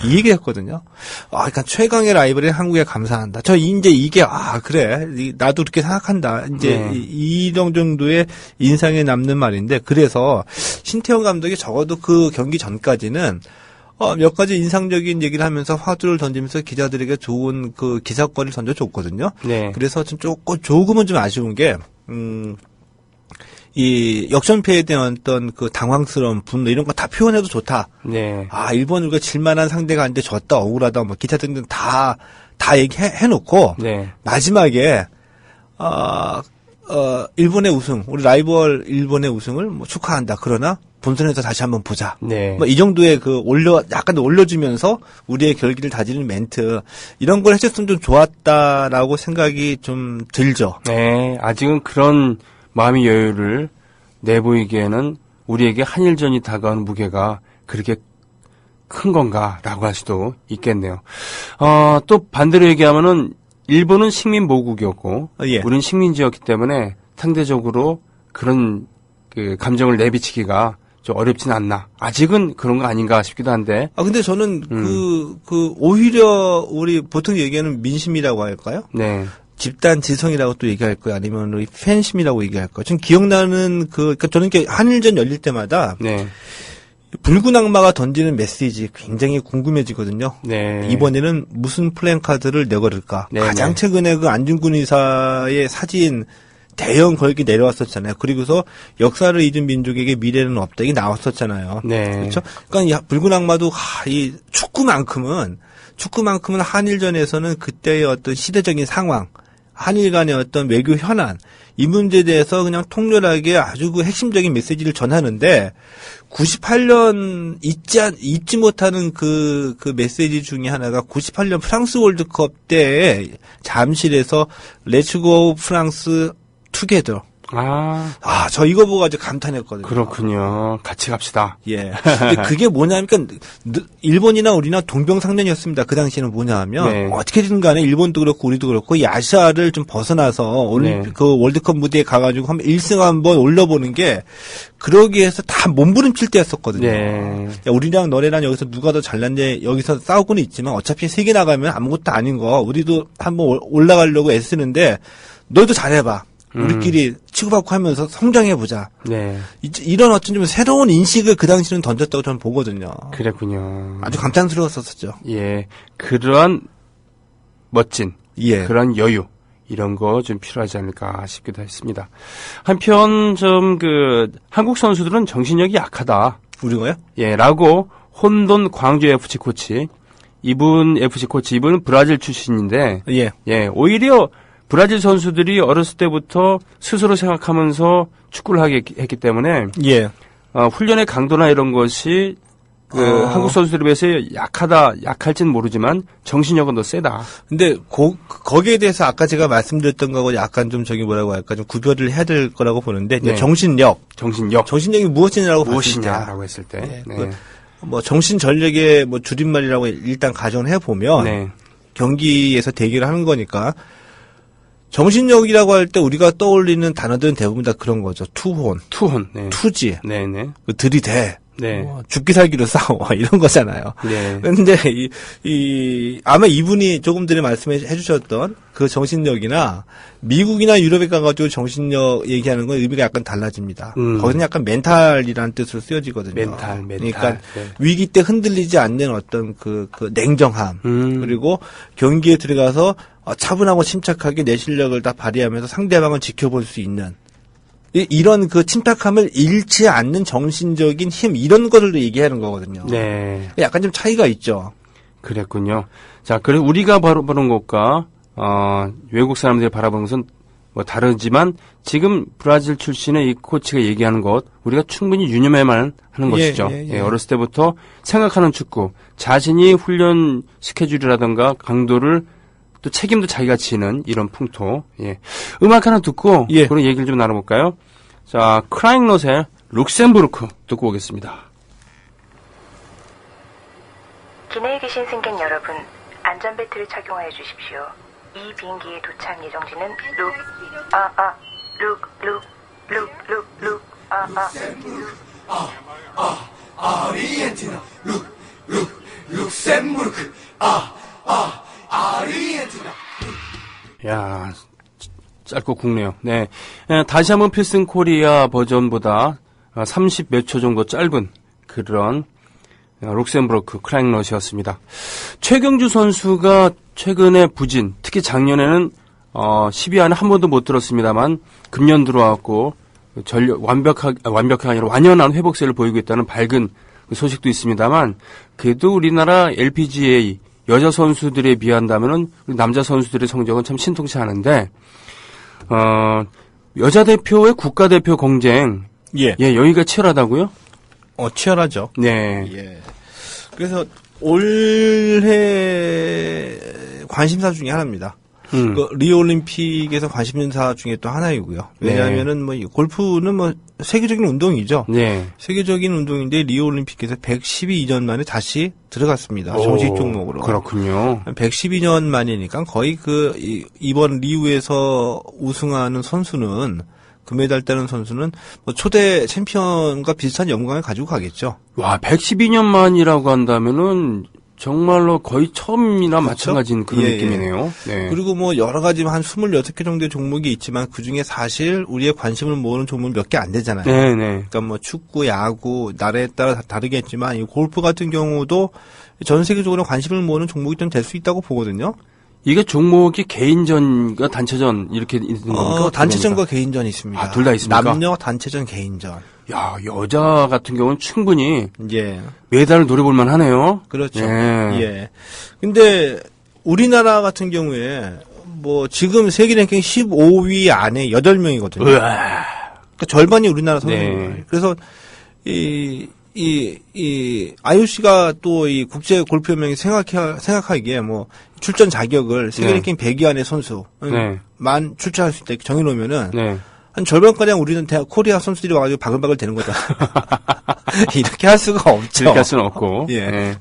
이 얘기했거든요. 그러니까 최강의 라이벌인 한국에 감사한다. 저 이제 이게 그래 나도 그렇게 생각한다. 이제 네. 이런 정도의 인상에 남는 말인데, 그래서 신태용 감독이 적어도 그 경기 전까지는 몇 가지 인상적인 얘기를 하면서 화두를 던지면서 기자들에게 좋은 그 기사거리를 던져줬거든요. 네. 그래서 좀 조금은 좀 아쉬운 게, 이 역전패에 대한 어떤 그 당황스러운 분노 이런 거 다 표현해도 좋다. 네. 일본 우리가 질만한 상대가 아닌데 졌다, 억울하다, 뭐 기타 등등 다 얘기해놓고, 네. 마지막에, 일본의 우승, 우리 라이벌 일본의 우승을 뭐 축하한다. 그러나 본선에서 다시 한번 보자. 네. 뭐 이 정도의 약간 올려주면서 우리의 결기를 다지는 멘트, 이런 걸 해줬으면 좀 좋았다라고 생각이 좀 들죠. 네. 아직은 그런 마음의 여유를 내보이기에는 우리에게 한일전이 다가오는 무게가 그렇게 큰 건가라고 할 수도 있겠네요. 또 반대로 얘기하면은 일본은 식민 모국이었고 예. 우리는 식민지였기 때문에 상대적으로 그런 그 감정을 내비치기가 좀 어렵진 않나. 아직은 그런 거 아닌가 싶기도 한데. 근데 저는 오히려 우리 보통 얘기하는 민심이라고 할까요? 네. 집단 지성이라고 또 얘기할 거예요. 아니면 우리 팬심이라고 얘기할 거예요. 지금 기억나는 그러니까 저는 이렇게 한일전 열릴 때마다 네. 붉은 악마가 던지는 메시지 굉장히 궁금해지거든요. 네. 이번에는 무슨 플랜카드를 내걸을까? 네, 가장 네. 최근에 그 안중근 의사의 사진 대형 걸기 내려왔었잖아요. 그리고서 역사를 잊은 민족에게 미래는 없다. 이게 나왔었잖아요. 네. 그렇죠? 그러니까 이 붉은 악마도 이 축구만큼은 한일전에서는 그때의 어떤 시대적인 상황, 한일 간의 어떤 외교 현안, 이 문제에 대해서 그냥 통렬하게 아주 그 핵심적인 메시지를 전하는데, 98년 잊지 못하는 그 메시지 중에 하나가 98년 프랑스 월드컵 때 잠실에서 렛츠고 프랑스 투게더. 저 이거 보고 아주 감탄했거든요. 그렇군요. 같이 갑시다. 예. 근데 그게 뭐냐면, 일본이나 우리나 동병상련이었습니다. 그 당시에는 뭐냐 하면, 네. 어떻게든 간에 일본도 그렇고 우리도 그렇고, 이 아시아를 좀 벗어나서 올림픽, 그 월드컵 무대에 가가지고 한번 1승 한번 올려보는 게, 그러기 위해서 다 몸부림칠 때였었거든요. 네. 야, 우리랑 너네랑 여기서 누가 더 잘났냐, 여기서 싸우고는 있지만, 어차피 세계 나가면 아무것도 아닌 거, 우리도 한번 올라가려고 애쓰는데, 너희도 잘해봐. 우리끼리 치고받고 하면서 성장해보자. 네. 이런 어떤 좀 새로운 인식을 그 당시는 던졌다고 저는 보거든요. 그랬군요. 아주 감탄스러웠었죠. 예. 그러한 멋진, 예. 그런 여유, 이런 거 좀 필요하지 않을까 싶기도 했습니다. 한편 한국 선수들은 정신력이 약하다. 우리가요? 예, 라고 혼돈 광주 FC 코치. 이분 브라질 출신인데. 예. 오히려 브라질 선수들이 어렸을 때부터 스스로 생각하면서 축구를 하게 했기 때문에. 예. 훈련의 강도나 이런 것이 한국 선수들에 비해서 약할지는 모르지만 정신력은 더 세다. 근데 거기에 대해서 아까 제가 말씀드렸던 거하고 약간 좀 뭐라고 할까 좀 구별을 해야 될 거라고 보는데 네. 정신력이 무엇이냐라고 무엇이냐라고 했을 때. 네. 네. 정신전력의 줄임말이라고 일단 가정을 해보면 네. 경기에서 대결을 하는 거니까 정신력이라고 할 때 우리가 떠올리는 단어들은 대부분 다 그런 거죠. 투혼, 네. 투지, 네네. 들이대, 네. 죽기 살기로 싸워 이런 거잖아요. 네. 그런데 아마 이분이 조금 전에 말씀해 주셨던 그 정신력이나 미국이나 유럽에 가가지고 정신력 얘기하는 건 의미가 약간 달라집니다. 거기는 약간 멘탈이라는 뜻으로 쓰여지거든요. 멘탈. 그러니까 네. 위기 때 흔들리지 않는 어떤 그 냉정함 그리고 경기에 들어가서 차분하고 침착하게 내 실력을 다 발휘하면서 상대방을 지켜볼 수 있는 이런 그 침착함을 잃지 않는 정신적인 힘 이런 거를 얘기하는 거거든요. 네. 약간 좀 차이가 있죠. 그랬군요. 자, 그래서 우리가 바라보는 것과 외국 사람들이 바라보는 것은 뭐 다르지만 지금 브라질 출신의 이 코치가 얘기하는 것 우리가 충분히 유념해만 하는 것이죠. 어렸을 때부터 생각하는 축구, 자신이 훈련 스케줄이라든가 강도를 또 책임도 자기가 지는 이런 풍토. 음악 하나 듣고 그런 얘기를 좀 나눠볼까요? 자, 크라잉넛의 룩셈부르크 듣고 오겠습니다. 기내에 계신 승객 여러분, 안전벨트를 착용하여 주십시오. 이 비행기의 도착 예정지는 아르헨티나 룩셈부르크 아르헨티나. 야, 짧고 굵네요. 네. 다시 한번 필승 코리아 버전보다 30 몇 초 정도 짧은 그런 룩셈부르크 크라잉넛이었습니다. 최경주 선수가 최근에 부진, 특히 작년에는 10위 안에 한 번도 못 들었습니다만 금년 들어왔고 완벽하게 아니라 완연한 회복세를 보이고 있다는 밝은 소식도 있습니다만 그래도 우리나라 LPGA 여자 선수들에 비한다면은 남자 선수들의 성적은 참 신통치 않은데 여자 대표의 국가대표 경쟁 여기가 치열하다고요? 치열하죠. 네. 그래서 올해 관심사 중에 하나입니다. 그 리오 올림픽에서 관심사 중에 또 하나이고요. 왜냐하면은 뭐 골프는 뭐 세계적인 운동이죠. 세계적인 운동인데 리오 올림픽에서 112년 만에 다시 들어갔습니다. 정식 종목으로. 그렇군요. 112년 만이니까 거의 이번 리우에서 우승하는 선수는 금메달 따는 선수는 뭐 초대 챔피언과 비슷한 영광을 가지고 가겠죠. 와, 112년 만이라고 한다면은 정말로 거의 처음이나 그렇죠? 마찬가지인 그런 느낌이네요. 네. 그리고 뭐 여러 가지 한 26개 정도의 종목이 있지만 그중에 사실 우리의 관심을 모으는 종목은 몇 개 안 되잖아요. 그러니까 뭐 축구, 야구, 나라에 따라 다르겠지만 이 골프 같은 경우도 전 세계적으로 관심을 모으는 종목이 좀 될 수 있다고 보거든요. 이게 종목이 개인전과 단체전 이렇게 있는 겁니까? 단체전과 개인전이 있습니다. 둘 다 있습니까? 남녀 단체전, 개인전. 야, 여자 같은 경우는 충분히 메달을 노려볼 만하네요. 그렇죠. 근데 우리나라 같은 경우에 뭐 지금 세계 랭킹 15위 안에 8명이거든요. 그러니까 절반이 우리나라 선수입니다. 그래서 IOC가 또 이 국제 골프 연맹이 생각하기에 뭐 출전 자격을 세계 랭킹 100위 안에 선수만 출전할 수 있다 이렇게 정해놓으면은 한 절반가량 우리는 코리아 선수들이 와가지고 바글바글 되는 거다. 이렇게 할 수가 없죠. 이렇게 할 수는 없고.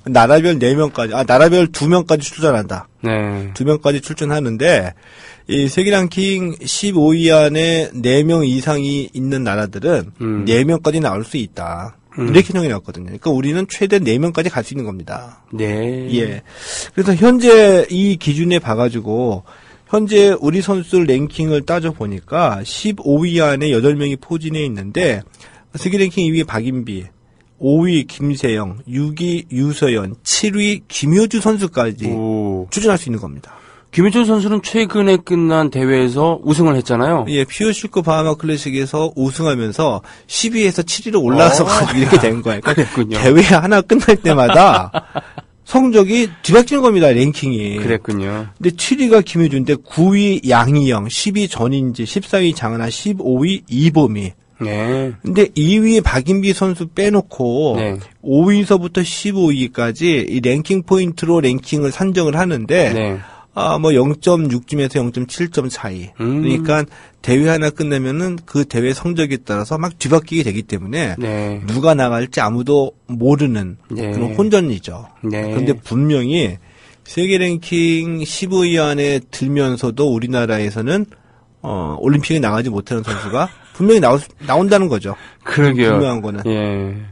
나라별 4명까지, 나라별 2명까지 출전한다. 2명까지 출전하는데, 이 세계 랭킹 15위 안에 4명 이상이 있는 나라들은 4명까지 나올 수 있다. 이렇게 정해놨거든요. 그러니까 우리는 최대 4명까지 갈 수 있는 겁니다. 그래서 현재 이 기준에 봐가지고, 현재 우리 선수들 랭킹을 따져보니까 15위 안에 8명이 포진해 있는데 세계 랭킹 2위 박인비, 5위 김세영, 6위 유서연, 7위 김효주 선수까지 출전할 수 있는 겁니다. 김효주 선수는 최근에 끝난 대회에서 우승을 했잖아요. 피어실크 바하마 클래식에서 우승하면서 10위에서 7위로 올라서 이렇게 된 거예요. 그러니까 대회 하나 끝날 때마다 성적이 뒤바뀌는 겁니다, 랭킹이. 그랬군요. 근데 7위가 김효준인데 9위 양희영, 10위 전인지, 14위 장은하, 15위 이범희. 근데 2위 박인비 선수 빼놓고 5위서부터 15위까지 이 랭킹 포인트로 랭킹을 산정을 하는데 뭐 0.6점에서 0.7점 차이. 그러니까 대회 하나 끝내면은 그 대회 성적에 따라서 막 뒤바뀌게 되기 때문에 누가 나갈지 아무도 모르는 그런 혼전이죠. 그런데 분명히 세계 랭킹 15위 안에 들면서도 우리나라에서는 올림픽에 나가지 못하는 선수가 분명히 나온다는 거죠. 그러게요. 분명한 거는.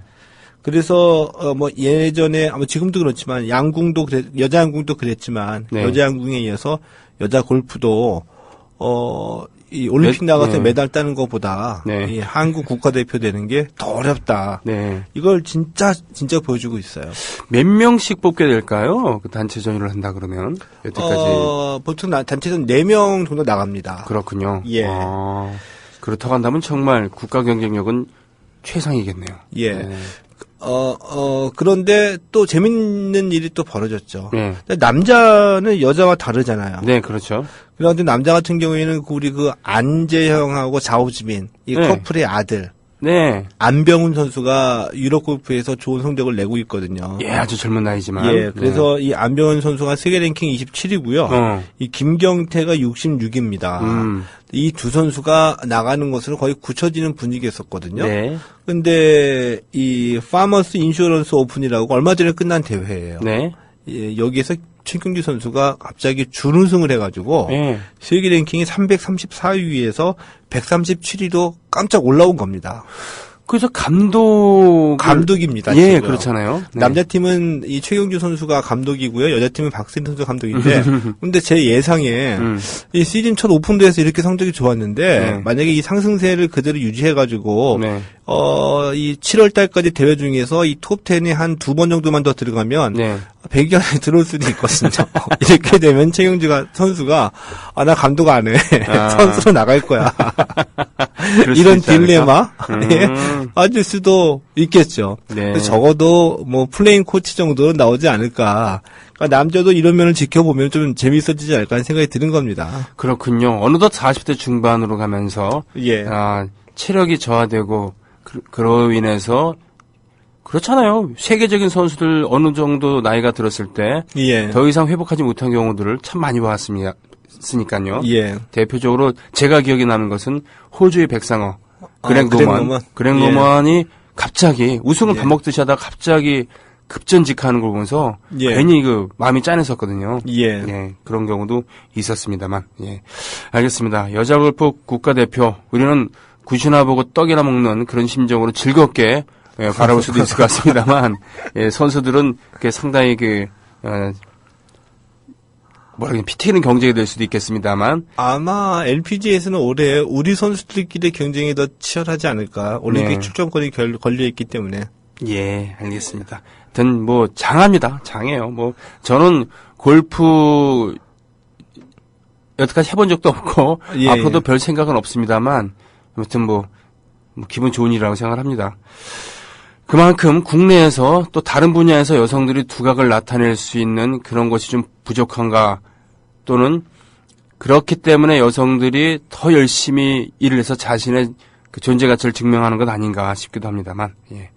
그래서 뭐 예전에 아마 지금도 그렇지만 여자 양궁도 그랬지만 여자 양궁에 이어서 여자 골프도 이 올림픽 나가서 메달 따는 것보다 이 한국 국가대표 되는 게 더 어렵다. 이걸 진짜 보여주고 있어요. 몇 명씩 뽑게 될까요? 그 단체 전율을 한다 그러면 여태까지 보통 단체전 4명 정도 나갑니다. 그렇군요. 그렇다고 한다면 정말 국가 경쟁력은 최상이겠네요. 그런데 또 재밌는 일이 또 벌어졌죠. 네. 남자는 여자와 다르잖아요. 네, 그렇죠. 그런데 남자 같은 경우에는 우리 그 안재형하고 자오지민 이 네. 커플의 아들 네. 안병훈 선수가 유럽 골프에서 좋은 성적을 내고 있거든요. 예, 아주 젊은 나이지만. 예, 그래서 이 안병훈 선수가 세계 랭킹 27이고요. 이 김경태가 66입니다. 이 두 선수가 나가는 것으로 거의 굳혀지는 분위기였었거든요. 네. 근데 이 파머스 인슈어런스 오픈이라고 얼마 전에 끝난 대회예요. 네. 예, 여기에서 최경주 선수가 갑자기 준우승을 해가지고 네. 세계 랭킹이 334위에서 137위로 깜짝 올라온 겁니다. 그래서 감독입니다. 예, 지금. 그렇잖아요. 네. 남자팀은 이 최경주 선수가 감독이고요. 여자팀은 박세린 선수가 감독인데, 근데 제 예상에 이 시즌 첫 오픈대에서 이렇게 성적이 좋았는데, 만약에 이 상승세를 그대로 유지해가지고, 이 7월 달까지 대회 중에서 이 톱 10에 한 2번 정도만 더 들어가면, 100위 안에 들어올 수도 있거든요. 이렇게 되면 최경주 선수가, 나 감독 안 해. 선수로 나갈 거야. 이런 딜레마? 예. 맞을 수도 있겠죠. 네. 적어도 뭐 플레잉 코치 정도는 나오지 않을까. 그러니까 남자도 이런 면을 지켜보면 좀 재미있어지지 않을까 하는 생각이 드는 겁니다. 그렇군요. 어느덧 40대 중반으로 가면서 예. 체력이 저하되고 그로 인해서 그렇잖아요. 세계적인 선수들 어느 정도 나이가 들었을 때 더 이상 회복하지 못한 경우들을 참 많이 봤습니다. 쓰니까요. 예. 대표적으로 제가 기억에 나는 것은 호주의 백상어 그렉 노먼이 갑자기 우승을 밥 먹듯이 하다가 갑자기 급전직하는 걸 보면서 괜히 마음이 짠했었거든요. 예. 그런 경우도 있었습니다만. 예. 알겠습니다. 여자 골프 국가대표 우리는 굿이나 보고 떡이나 먹는 그런 심정으로 즐겁게 바라볼 수도 있을 것 같습니다만 선수들은 상당히 피 튀는 경쟁이 될 수도 있겠습니다만. 아마 LPGA에서는 올해 우리 선수들끼리 경쟁이 더 치열하지 않을까. 올림픽 출전권이 걸려있기 때문에. 예, 알겠습니다. 하여튼 장합니다. 장해요. 저는 골프 여태까지 해본 적도 없고, 앞으로도 별 생각은 없습니다만, 아무튼 기분 좋은 일이라고 생각을 합니다. 그만큼 국내에서 또 다른 분야에서 여성들이 두각을 나타낼 수 있는 그런 것이 좀 부족한가 또는 그렇기 때문에 여성들이 더 열심히 일을 해서 자신의 그 존재 가치를 증명하는 것 아닌가 싶기도 합니다만. 예.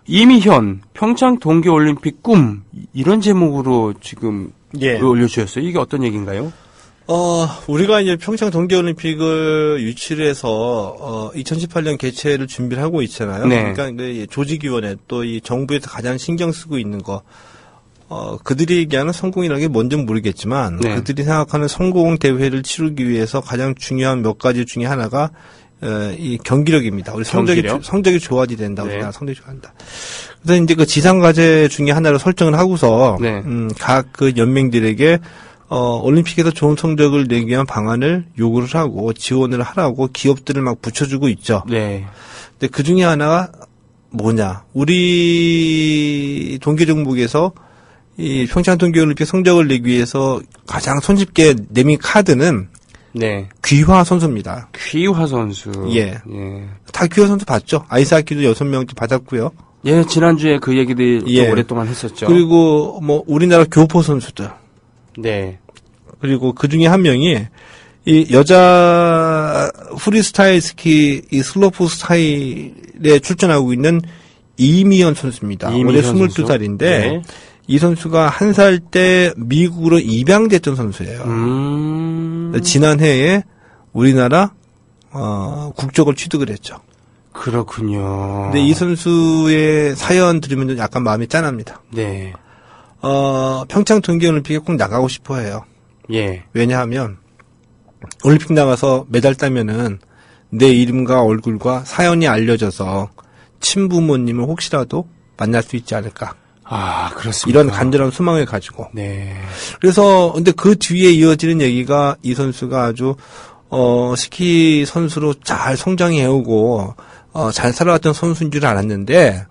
이미현 평창 동계올림픽 꿈 이런 제목으로 지금 올려주셨어요. 이게 어떤 얘기인가요? 우리가 이제 평창 동계올림픽을 유치를 해서 2018년 개최를 준비를 하고 있잖아요. 네. 그러니까 조직위원회 또 이 정부에서 가장 신경 쓰고 있는 거 그들이 얘기하는 성공이라는 게 뭔지는 모르겠지만 그들이 생각하는 성공 대회를 치르기 위해서 가장 중요한 몇 가지 중에 하나가 이 경기력입니다. 우리 성적이 좋아져야 된다. 우리나라 성적이 좋아한다. 그래서 이제 그 지상 과제 중에 하나를 설정을 하고서 각 그 연맹들에게 올림픽에서 좋은 성적을 내기 위한 방안을 요구를 하고 지원을 하라고 기업들을 막 붙여주고 있죠. 네. 근데 그 중에 하나가 뭐냐? 우리 동계종목에서 이 평창 동계올림픽 성적을 내기 위해서 가장 손쉽게 내민 카드는 귀화 선수입니다. 귀화 선수. 예. 다 귀화 선수 봤죠? 아이스하키도 6명 받았고요. 예, 지난주에 그 얘기들 오랫동안 했었죠. 그리고 우리나라 교포 선수들. 네. 그리고 그 중에 한 명이 이 여자 프리스타일 스키 이 슬로프 스타일에 출전하고 있는 이미연 선수입니다. 올해 22살인데 이 선수가 1살 때 미국으로 입양됐던 선수예요. 지난해에 우리나라 국적을 취득을 했죠. 그렇군요. 근데 이 선수의 사연 들으면 약간 마음이 짠합니다. 네. 평창 동계올림픽에 꼭 나가고 싶어 해요. 예. 왜냐하면, 올림픽 나가서 메달 따면은 내 이름과 얼굴과 사연이 알려져서 친부모님을 혹시라도 만날 수 있지 않을까. 아, 그렇습니다. 이런 간절한 소망을 가지고. 네. 그래서, 근데 그 뒤에 이어지는 얘기가 이 선수가 아주, 스키 선수로 잘 성장해오고, 잘 살아왔던 선수인 줄 알았는데,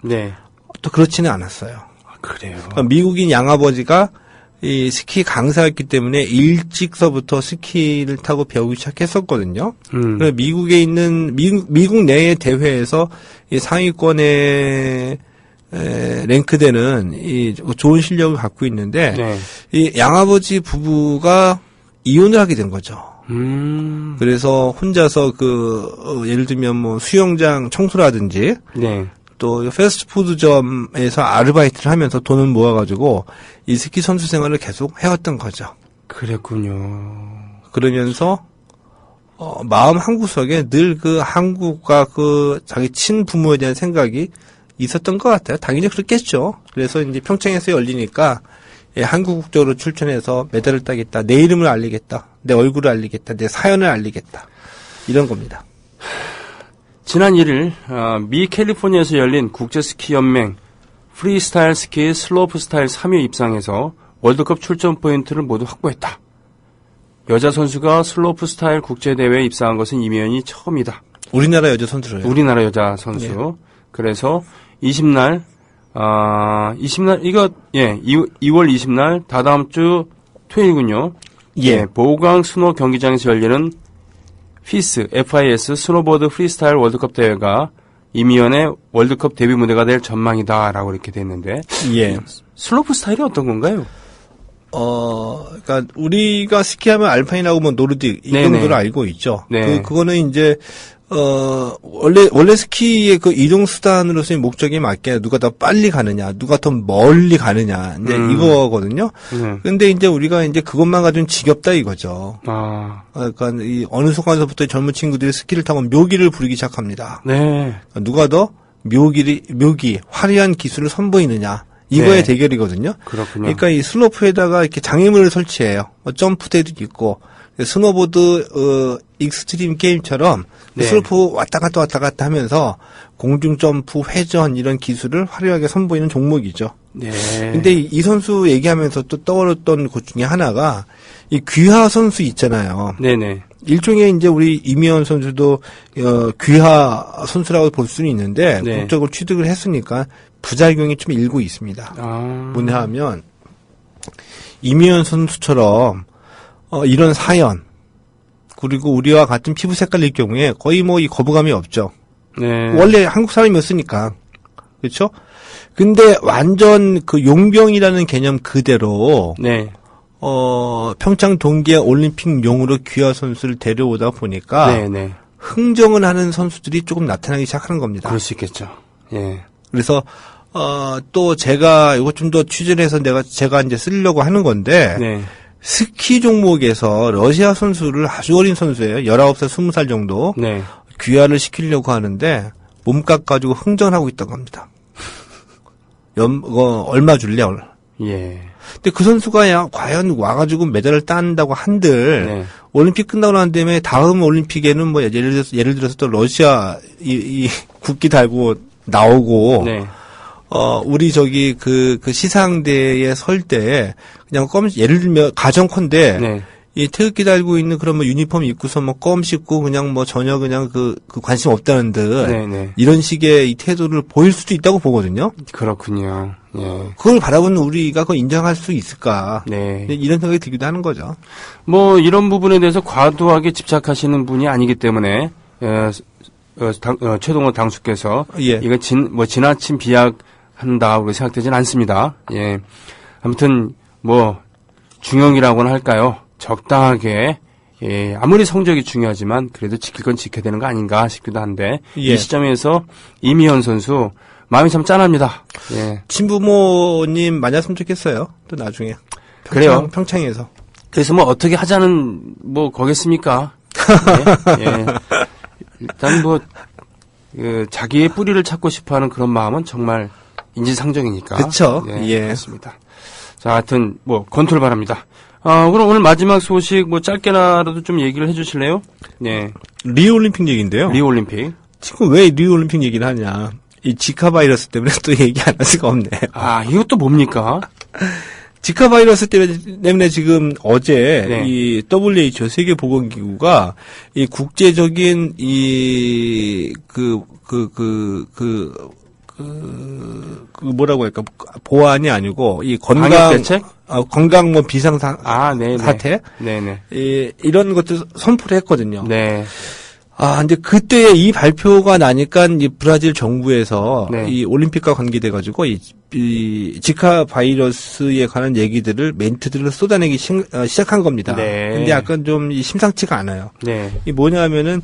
또 그렇지는 않았어요. 그래요. 그러니까 미국인 양아버지가 이 스키 강사였기 때문에 일찍서부터 스키를 타고 배우기 시작했었거든요. 그래서 미국에 있는 미국 내의 대회에서 이 상위권에 랭크되는 이 좋은 실력을 갖고 있는데 네. 이 양아버지 부부가 이혼을 하게 된 거죠. 그래서 혼자서 예를 들면 뭐 수영장 청소라든지 네. 또 패스트푸드점에서 아르바이트를 하면서 돈을 모아가지고 이 스키 선수 생활을 계속 해왔던 거죠. 그랬군요. 그러면서 마음 한구석에 늘 그 한국과 자기 친부모에 대한 생각이 있었던 것 같아요. 당연히 그렇겠죠. 그래서 이제 평창에서 열리니까 한국 국적으로 출전해서 메달을 따겠다. 내 이름을 알리겠다. 내 얼굴을 알리겠다. 내 사연을 알리겠다. 이런 겁니다. 지난 1일 미 캘리포니아에서 열린 국제스키연맹 프리스타일 스키 슬로프스타일 3위 입상에서 월드컵 출전 포인트를 모두 확보했다. 여자 선수가 슬로프스타일 국제대회에 입상한 것은 이미연이 처음이다. 우리나라 여자 선수로요. 우리나라 여자 선수. 네. 그래서 2월 20날 다다음 주 토요일군요. 예. 네, 보강 스노 경기장에서 열리는 FIS 스노보드 프리스타일 월드컵 대회가 이미연의 월드컵 데뷔 무대가 될 전망이다라고 이렇게 됐는데. 예. 슬로프 스타일이 어떤 건가요? 그러니까 우리가 스키하면 알파인하고 뭐 노르딕 이 정도를 알고 있죠. 네. 그거는 이제 원래 스키의 그 이동 수단으로서의 목적에 맞게 누가 더 빨리 가느냐, 누가 더 멀리 가느냐, 이제 이거거든요. 근데 이제 우리가 이제 그것만 가지고는 지겹다 이거죠. 그러니까 이 어느 순간서부터 젊은 친구들이 스키를 타고 묘기를 부리기 시작합니다. 네. 그러니까 누가 더 묘기, 화려한 기술을 선보이느냐. 이거의 네. 대결이거든요. 그렇군요. 그러니까 이 슬로프에다가 이렇게 장애물을 설치해요. 점프대도 있고, 스노보드, 익스트림 게임처럼 네. 슬로프 왔다 갔다 하면서 공중 점프, 회전 이런 기술을 화려하게 선보이는 종목이죠. 네. 근데 이 선수 얘기하면서 또 떠올랐던 것 중에 하나가 이 귀하 선수 있잖아요. 네네. 일종의 이제 우리 이미연 선수도 귀하 선수라고 볼 수는 있는데 네. 국적을 취득을 했으니까 부작용이 좀 일고 있습니다. 뭐냐 하면 이미연 선수처럼 이런 사연 그리고 우리와 같은 피부 색깔일 경우에 거의 뭐 이 거부감이 없죠. 네. 원래 한국 사람이었으니까 그렇죠? 근데 완전 그 용병이라는 개념 그대로 네. 평창 동계 올림픽용으로 귀하 선수를 데려오다 보니까 네네. 흥정을 하는 선수들이 조금 나타나기 시작하는 겁니다. 그럴 수 있겠죠. 예. 그래서 또 제가 이거 좀 더 취재를 해서 제가 이제 쓰려고 하는 건데 네. 스키 종목에서 러시아 선수를 아주 어린 선수예요. 19살, 20살 정도. 네. 귀화를 시키려고 하는데 몸값 가지고 흥정하고 있다고 합니다. 얼마 줄래? 예. 근데 그 선수가 과연 와가지고 메달을 딴다고 한들 네. 올림픽 끝나고 난 다음에 다음 올림픽에는 뭐 예를 들어서 또 러시아 이 국기 달고 나오고 네. 우리 그 시상대에 설 때 그냥 예를 들면 가정컨대 네. 이 태극기 달고 있는 그런 뭐 유니폼 입고서 뭐 껌 씹고 그냥 뭐 전혀 그냥 그 관심 없다는 듯 네네. 이런 식의 이 태도를 보일 수도 있다고 보거든요. 그렇군요. 예. 그걸 바라보는 우리가 그걸 인정할 수 있을까? 네. 이런 생각이 들기도 하는 거죠. 뭐 이런 부분에 대해서 과도하게 집착하시는 분이 아니기 때문에 최동호 당수께서 예. 이거 지나친 비약한다고 생각되진 않습니다. 예. 아무튼 뭐 중형이라고는 할까요? 적당하게 아무리 성적이 중요하지만 그래도 지킬 건 지켜야 되는 거 아닌가 싶기도 한데 예. 이 시점에서 이미연 선수 마음이 참 짠합니다. 예. 친부모님 만났으면 좋겠어요. 또 나중에. 그래요. 평창에서. 그래서 뭐 어떻게 하자는 뭐 거겠습니까? 예. 예. 일단 뭐 자기의 뿌리를 찾고 싶어하는 그런 마음은 정말 인지상정이니까. 그렇죠. 예, 예. 그렇습니다. 자, 하여튼 뭐 건투를 바랍니다. 그럼 오늘 마지막 소식 뭐 짧게라도 좀 얘기를 해주실래요? 네. 리우 올림픽 얘기인데요. 리우 올림픽. 지금 왜 리우 올림픽 얘기를 하냐? 이 지카 바이러스 때문에 또 얘기 안 할 수가 없네. 이것도 뭡니까? 지카 바이러스 때문에 지금 어제 네. 이 WHO 세계보건기구가 이 국제적인 뭐라고 할까 보안이 아니고 이 건강 방역대책? 건강 뭐 비상 네네. 사태 네네. 이런 것들 선포를 했거든요. 네. 근데 그때 이 발표가 나니까 이 브라질 정부에서 네. 이 올림픽과 관계돼가지고 이 지카 바이러스에 관한 얘기들을 멘트들을 쏟아내기 시작한 겁니다. 네. 근데 약간 좀 심상치가 않아요. 네. 이 뭐냐면은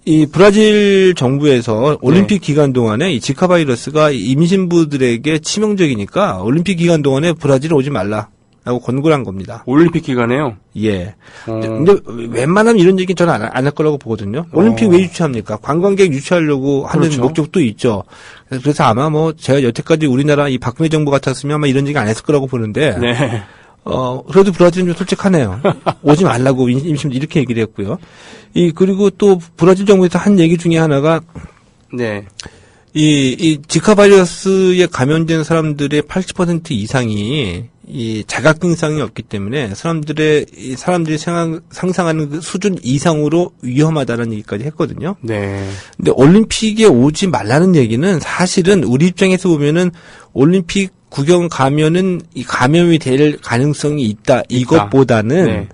이 브라질 정부에서 올림픽 기간 동안에 이 지카 바이러스가 임신부들에게 치명적이니까 올림픽 기간 동안에 브라질에 오지 말라라고 권고를 한 겁니다. 올림픽 기간에요? 예. 근데 웬만하면 이런 얘기는 저는 안 할 거라고 보거든요. 올림픽 왜 유치합니까? 관광객 유치하려고 하는 그렇죠. 목적도 있죠. 그래서 아마 뭐 제가 여태까지 우리나라 이 박근혜 정부 같았으면 아마 이런 얘기 안 했을 거라고 보는데. 네. 그래도 브라질은 좀 솔직하네요. 오지 말라고 임신 이렇게 얘기를 했고요. 그리고 또 브라질 정부에서 한 얘기 중에 하나가 네. 이 지카 바이러스에 감염된 사람들의 80% 이상이 이 자각증상이 없기 때문에 사람들이 상상하는 그 수준 이상으로 위험하다는 얘기까지 했거든요. 네. 근데 올림픽에 오지 말라는 얘기는 사실은 우리 입장에서 보면은 올림픽 구경 가면은 이 감염이 될 가능성이 있다. 이것보다는 네.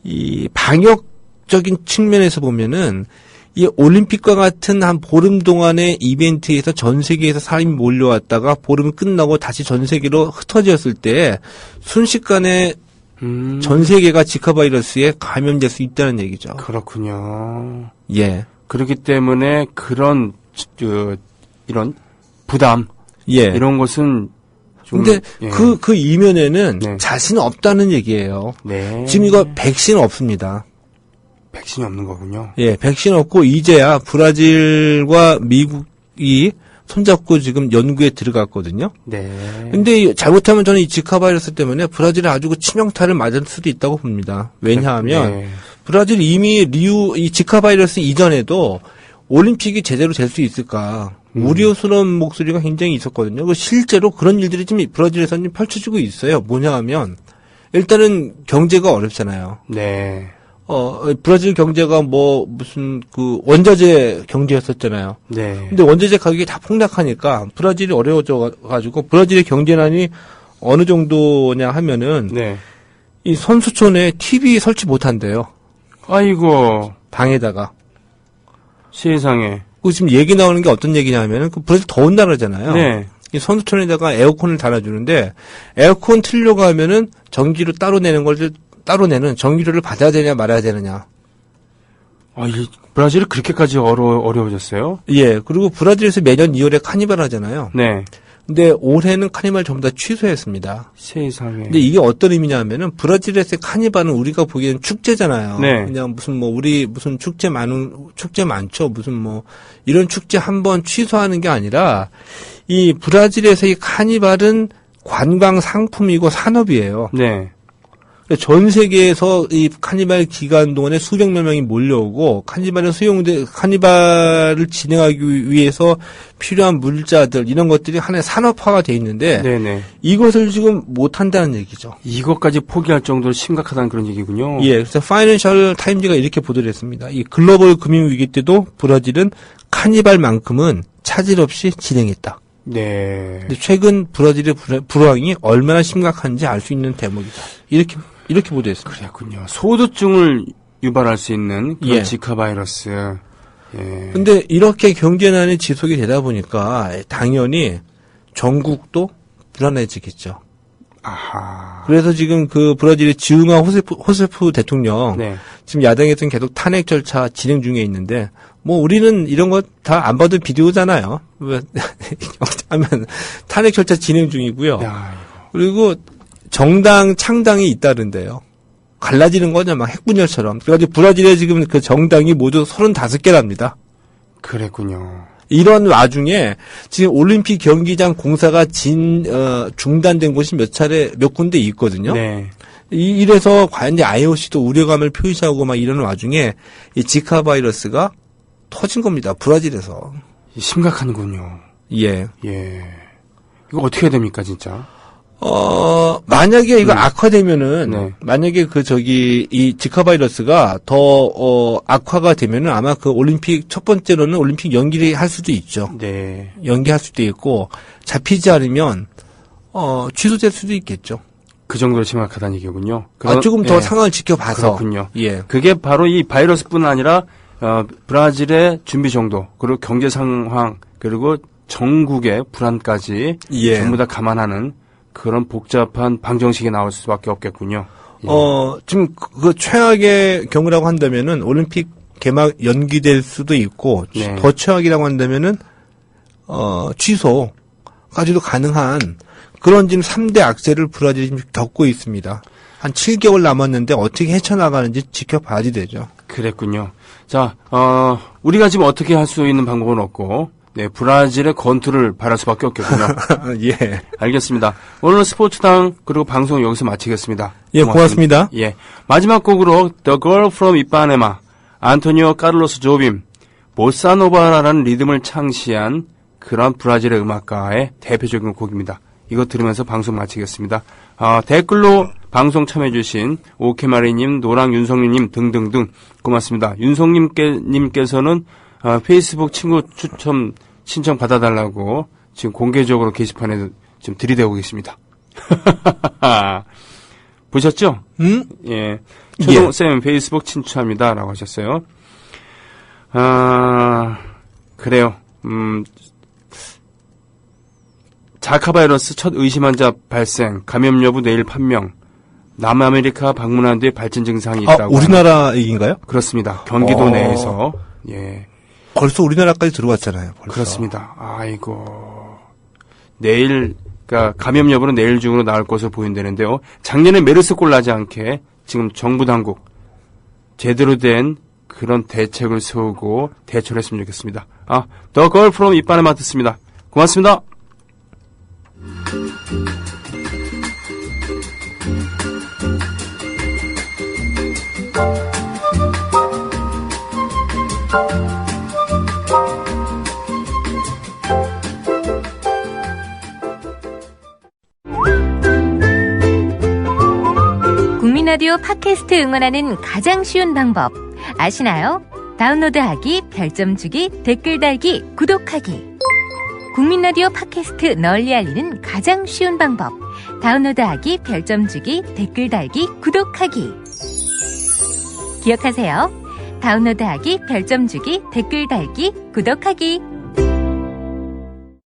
이 방역적인 측면에서 보면은 이 올림픽과 같은 한 보름 동안의 이벤트에서 전 세계에서 사람이 몰려왔다가 보름 끝나고 다시 전 세계로 흩어졌을 때 순식간에 전 세계가 지카 바이러스에 감염될 수 있다는 얘기죠. 그렇군요. 예. 그렇기 때문에 그런 이런 부담 예. 이런 것은 좀 근데 예. 그 이면에는 네. 자신 없다는 얘기예요. 네. 지금 이거 백신 없습니다. 백신이 없는 거군요. 예, 백신 없고 이제야 브라질과 미국이 손잡고 지금 연구에 들어갔거든요. 네. 근데 잘못하면 저는 이 지카 바이러스 때문에 브라질에 아주 치명타를 맞을 수도 있다고 봅니다. 왜냐하면 네. 브라질 이미 이 지카 바이러스 이전에도 올림픽이 제대로 될 수 있을까 우려스러운 목소리가 굉장히 있었거든요. 실제로 그런 일들이 지금 브라질에서는 펼쳐지고 있어요. 뭐냐 하면 일단은 경제가 어렵잖아요. 네. 브라질 경제가 무슨 원자재 경제였었잖아요. 네. 근데 원자재 가격이 다 폭락하니까 브라질이 어려워져가지고 브라질의 경제난이 어느 정도냐 하면은 네. 이 선수촌에 TV 설치 못한대요. 아이고. 방에다가. 세상에. 지금 얘기 나오는 게 어떤 얘기냐면은 브라질 더운 나라잖아요. 네. 이 선수촌에다가 에어컨을 달아주는데 에어컨 틀려고 하면은 전기로 따로 내는 전기료를 받아야 되냐 말아야 되느냐. 이 브라질이 그렇게까지 어려워졌어요? 예. 그리고 브라질에서 매년 2월에 카니발 하잖아요. 네. 근데 올해는 카니발 전부 다 취소했습니다. 세상에. 근데 이게 어떤 의미냐 하면은 브라질에서의 카니발은 우리가 보기에는 축제잖아요. 네. 그냥 우리 무슨 축제 많죠. 이런 축제 한번 취소하는 게 아니라 이 브라질에서의 카니발은 관광 상품이고 산업이에요. 네. 전 세계에서 이 카니발 기간 동안에 수백만 명이 몰려오고 카니발을 진행하기 위해서 필요한 물자들 이런 것들이 하나의 산업화가 돼 있는데 네네. 이것을 지금 못 한다는 얘기죠. 이것까지 포기할 정도로 심각하다는 그런 얘기군요. 예, 그래서 파이낸셜 타임즈가 이렇게 보도를 했습니다. 이 글로벌 금융 위기 때도 브라질은 카니발만큼은 차질 없이 진행했다. 네. 근데 최근 브라질의 불황이 얼마나 심각한지 알 수 있는 대목이다. 이렇게 보도했습니다. 그랬군요. 소두증을 유발할 수 있는 그런 예. 지카 바이러스. 예. 근데 이렇게 경제난이 지속이 되다 보니까 당연히 전국도 불안해지겠죠. 아하. 그래서 지금 그 브라질의 지우마 호세프 대통령 네. 지금 야당에서는 계속 탄핵 절차 진행 중에 있는데 우리는 이런 거 다 안 봐도 비디오잖아요. 하면 탄핵 절차 진행 중이고요. 야, 그리고 정당 창당이 잇따른데요. 갈라지는 거냐, 막 핵분열처럼. 그래가지고 브라질에 지금 그 정당이 모두 35개랍니다. 그랬군요. 이런 와중에 지금 올림픽 경기장 공사가 중단된 곳이 몇 군데 있거든요. 네. 이래서 과연 이제 IOC도 우려감을 표시하고 막 이러는 와중에 이 지카 바이러스가 터진 겁니다. 브라질에서. 심각한군요. 예. 예. 이거 어떻게 해야 됩니까, 진짜? 만약에 이거 악화되면은, 네. 만약에 이 지카 바이러스가 더, 악화가 되면은 아마 그 올림픽, 첫 번째로는 올림픽 연기를 할 수도 있죠. 네. 연기할 수도 있고, 잡히지 않으면, 취소될 수도 있겠죠. 그 정도로 심각하다는 얘기군요. 조금 더 상황을 지켜봐서. 그렇군요. 예. 그게 바로 이 바이러스뿐 아니라 브라질의 준비 정도, 그리고 경제 상황, 그리고 전국의 불안까지 예. 전부 다 감안하는 그런 복잡한 방정식이 나올 수밖에 없겠군요. 예. 지금 그 최악의 경우라고 한다면은 올림픽 개막 연기될 수도 있고 네. 더 최악이라고 한다면은 취소까지도 가능한 그런 지금 3대 악재를 브라질이 지금 겪고 있습니다. 한 7개월 남았는데 어떻게 헤쳐나가는지 지켜봐야지 되죠. 그랬군요. 자, 우리가 지금 어떻게 할 수 있는 방법은 없고, 네, 브라질의 건투를 바랄 수밖에 없겠군요. 예. 알겠습니다. 오늘 스포츠당 그리고 방송 여기서 마치겠습니다. 예, 고맙습니다. 예. 마지막 곡으로 The Girl from Ipanema, 안토니오 카를로스 조빔, 보사노바라는 리듬을 창시한 그런 브라질의 음악가의 대표적인 곡입니다. 이거 들으면서 방송 마치겠습니다. 댓글로 방송 참여해주신 오케마리님, 노랑 윤성리님 등등등 고맙습니다. 윤성님께서는 페이스북 친구 추첨 신청 받아달라고 지금 공개적으로 게시판에 지금 들이대고 계십니다. 보셨죠? 예. 최동쌤 페이스북 친추합니다라고 하셨어요. 그래요. 자카 바이러스 첫 의심 환자 발생, 감염 여부 내일 판명, 남아메리카 방문한 뒤에 발진 증상이 있다고. 우리나라 얘기인가요? 그렇습니다. 경기도 내에서. 예. 벌써 우리나라까지 들어왔잖아요. 벌써. 그렇습니다. 아이고. 내일, 그러니까 감염 여부는 내일 중으로 나올 것으로 보인다는데요. 작년에 메르스꼴 나지 않게 지금 정부 당국 제대로 된 그런 대책을 세우고 대처를 했으면 좋겠습니다. The Girl from Ipanema 듣습니다. 고맙습니다. 국민라디오 팟캐스트 응원하는 가장 쉬운 방법 아시나요? 다운로드하기, 별점 주기, 댓글 달기, 구독하기. 국민라디오 팟캐스트 널리 알리는 가장 쉬운 방법. 다운로드하기, 별점 주기, 댓글 달기, 구독하기. 기억하세요. 다운로드하기, 별점 주기, 댓글 달기, 구독하기.